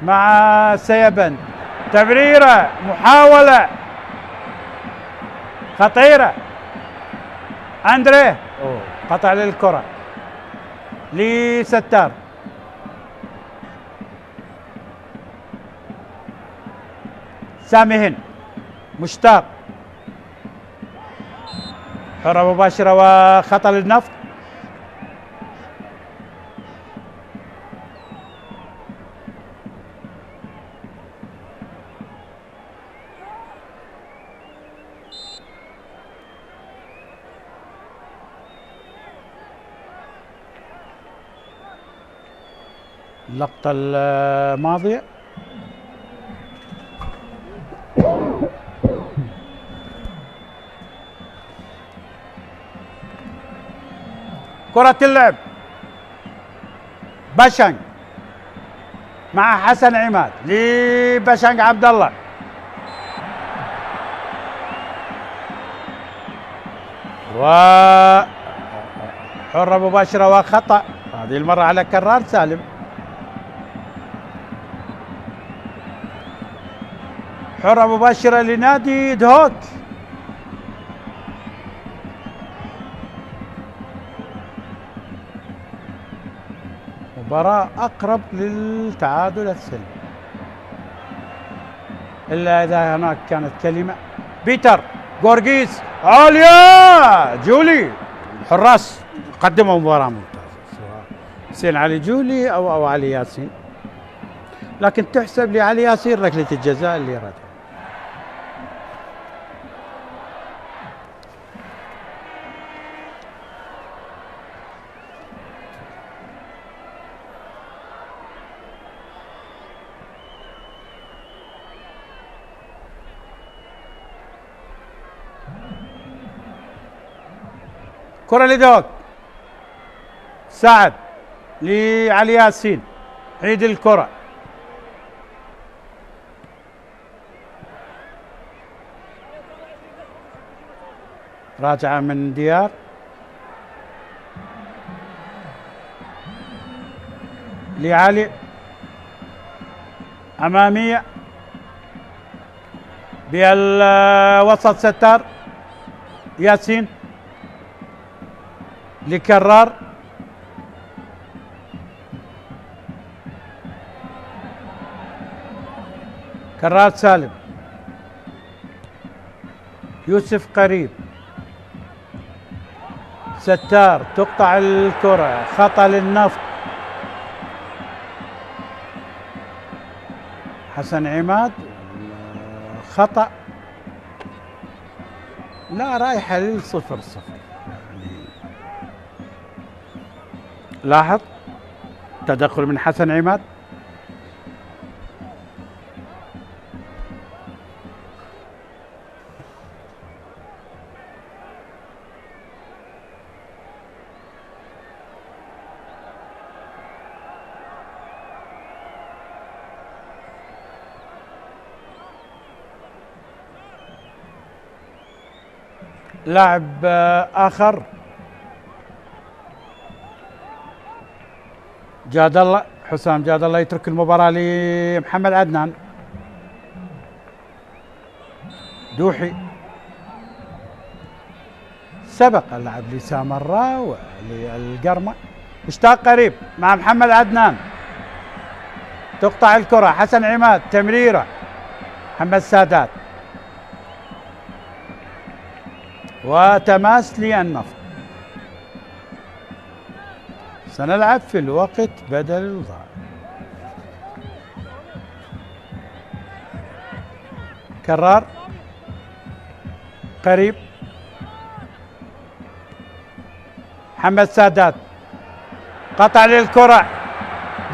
[SPEAKER 1] مع سيبن، تمريرة محاولة خطيرة. أندريه قطع للكرة لستار، سامي هند، مشتاق، حرة مباشرة وخطأ للنفط. اللقطة الماضية كرة اللعب باشنج مع حسن عماد لباشنج عبد الله، وحرة مباشرة وخطأ هذه المرة على كرار سالم. حرة مباشرة لنادي دهوك. مباراة أقرب للتعادل السلبي، إلا إذا هناك كانت كلمة. بيتر جورجيس عالية، جولي حراس قدموا مباراة ممتازة، سواء حسين علي جولي أو علي ياسين، لكن تحسب لعلي ياسين ركلة الجزاء اللي ردها. كرة لدوك، سعد لعلي ياسين، عيد الكرة، راجعة من ديار لعلي، أمامية بالوسط ستار ياسين لكرار، كرار سالم، يوسف قريب، ستار، تقطع الكرة، خطأ للنفط. حسن عماد خطأ، لا رايحة للصفر. لاحظ تدخل من حسن عماد، لاعب آخر جاد الله، حسام جاد الله يترك المباراة لمحمد عدنان. دوحي سبق اللعب لسامراء وللقرمة. مشتاق قريب مع محمد عدنان، تقطع الكرة، حسن عماد تمريرة، محمد سادات وتماس للنفط. سنلعب في الوقت بدل الضائع. كرار قريب، محمد سادات قطع للكرة،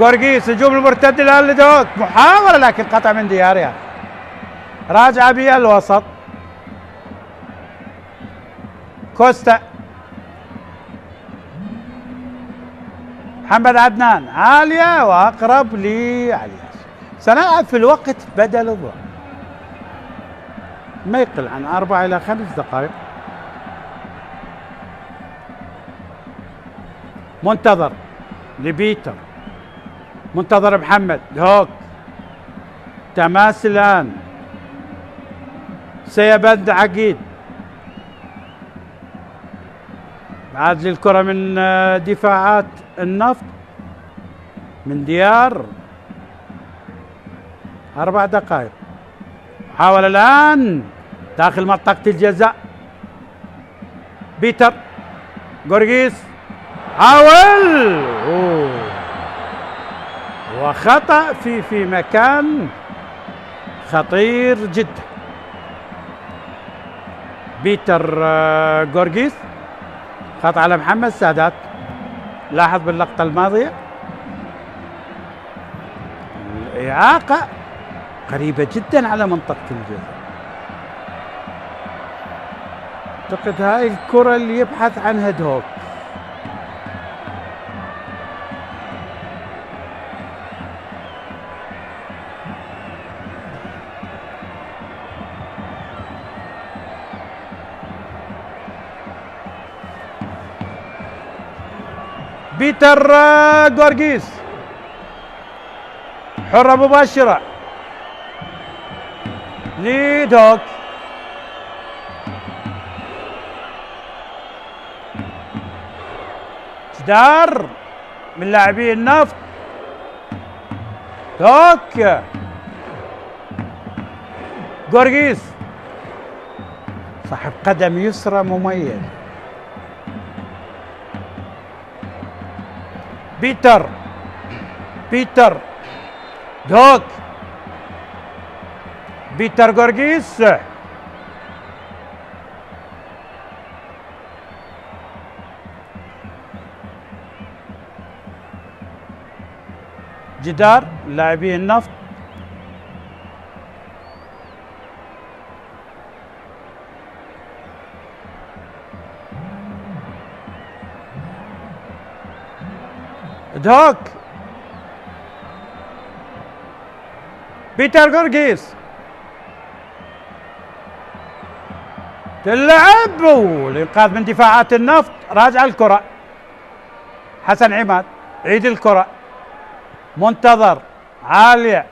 [SPEAKER 1] قرقيس هجوم المرتد الآن لدوك، محاولة لكن قطع من ديار يعني. راجع بها الوسط، كوستا، محمد عدنان عالية وأقرب لعلي. سنلعب في الوقت بدل الضوء ما يقل عن 4 إلى 5 دقائق. منتظر لبيتر، منتظر محمد هوك، تماس الآن، سيبند عقيد، بعد للكرة من دفاعات النفط من ديار. 4 دقائق. محاولة الآن داخل منطقة الجزاء، بيتر قرقيس حاول وخطأ في مكان خطير جدا. بيتر قرقيس خطأ على محمد سادات. لاحظ باللقطة الماضية الإعاقة قريبة جدا على منطقة الجزاء. أعتقد هاي الكرة اللي يبحث عنها دهوك. بيتر قرقيس حرة مباشرة لدوك، جدار من لاعبي النفط. دوك قرقيس صاحب قدم يسرى مميز. بيتر دوك، بيتر قرقيس جدار لاعبي النفط. دوك بيتر قرقيس تلعب والإنقاذ من دفاعات النفط. راجع الكرة، حسن عماد عيد الكرة، منتظر عالية،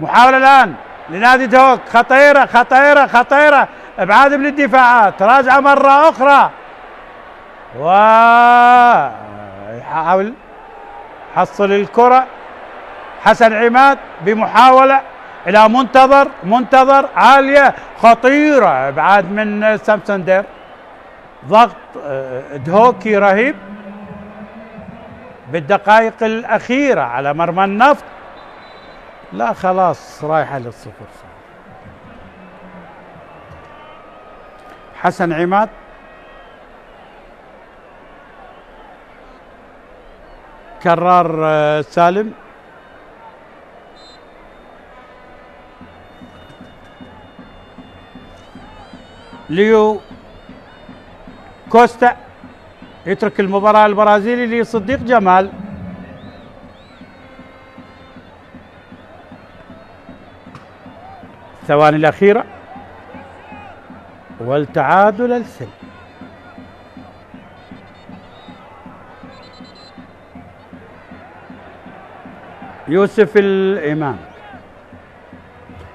[SPEAKER 1] محاولة الآن لنادي دوك، خطيرة خطيرة خطيرة، ابعاد من الدفاعات، راجعة مرة أخرى ويحاول حصل الكرة. حسن عماد بمحاولة إلى منتظر عالية خطيرة، ابعاد من سامسون. ضغط دهوكي رهيب بالدقائق الأخيرة على مرمى النفط. لا خلاص رايحة للصفر. حسن عماد كرار سالم ليو كوستا يترك المباراة البرازيلي لصديق جمال. الثواني الأخيرة والتعادل السلبي. يوسف الإمام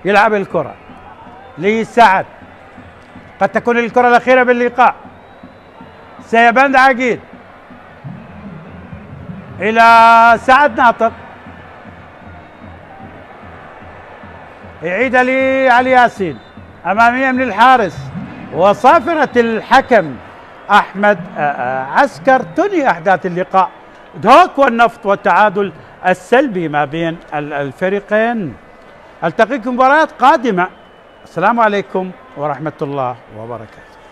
[SPEAKER 1] يلعب الكرة لسعد، قد تكون الكرة الأخيرة باللقاء. سيبند عقيد إلى سعد ناطق، يعيد لعلي ياسين، أمامية من الحارس وصافرة الحكم أحمد عسكر تنهي أحداث اللقاء. دهوك والنفط والتعادل السلبي ما بين الفريقين. ألتقيكم مباريات قادمة. السلام عليكم ورحمة الله وبركاته.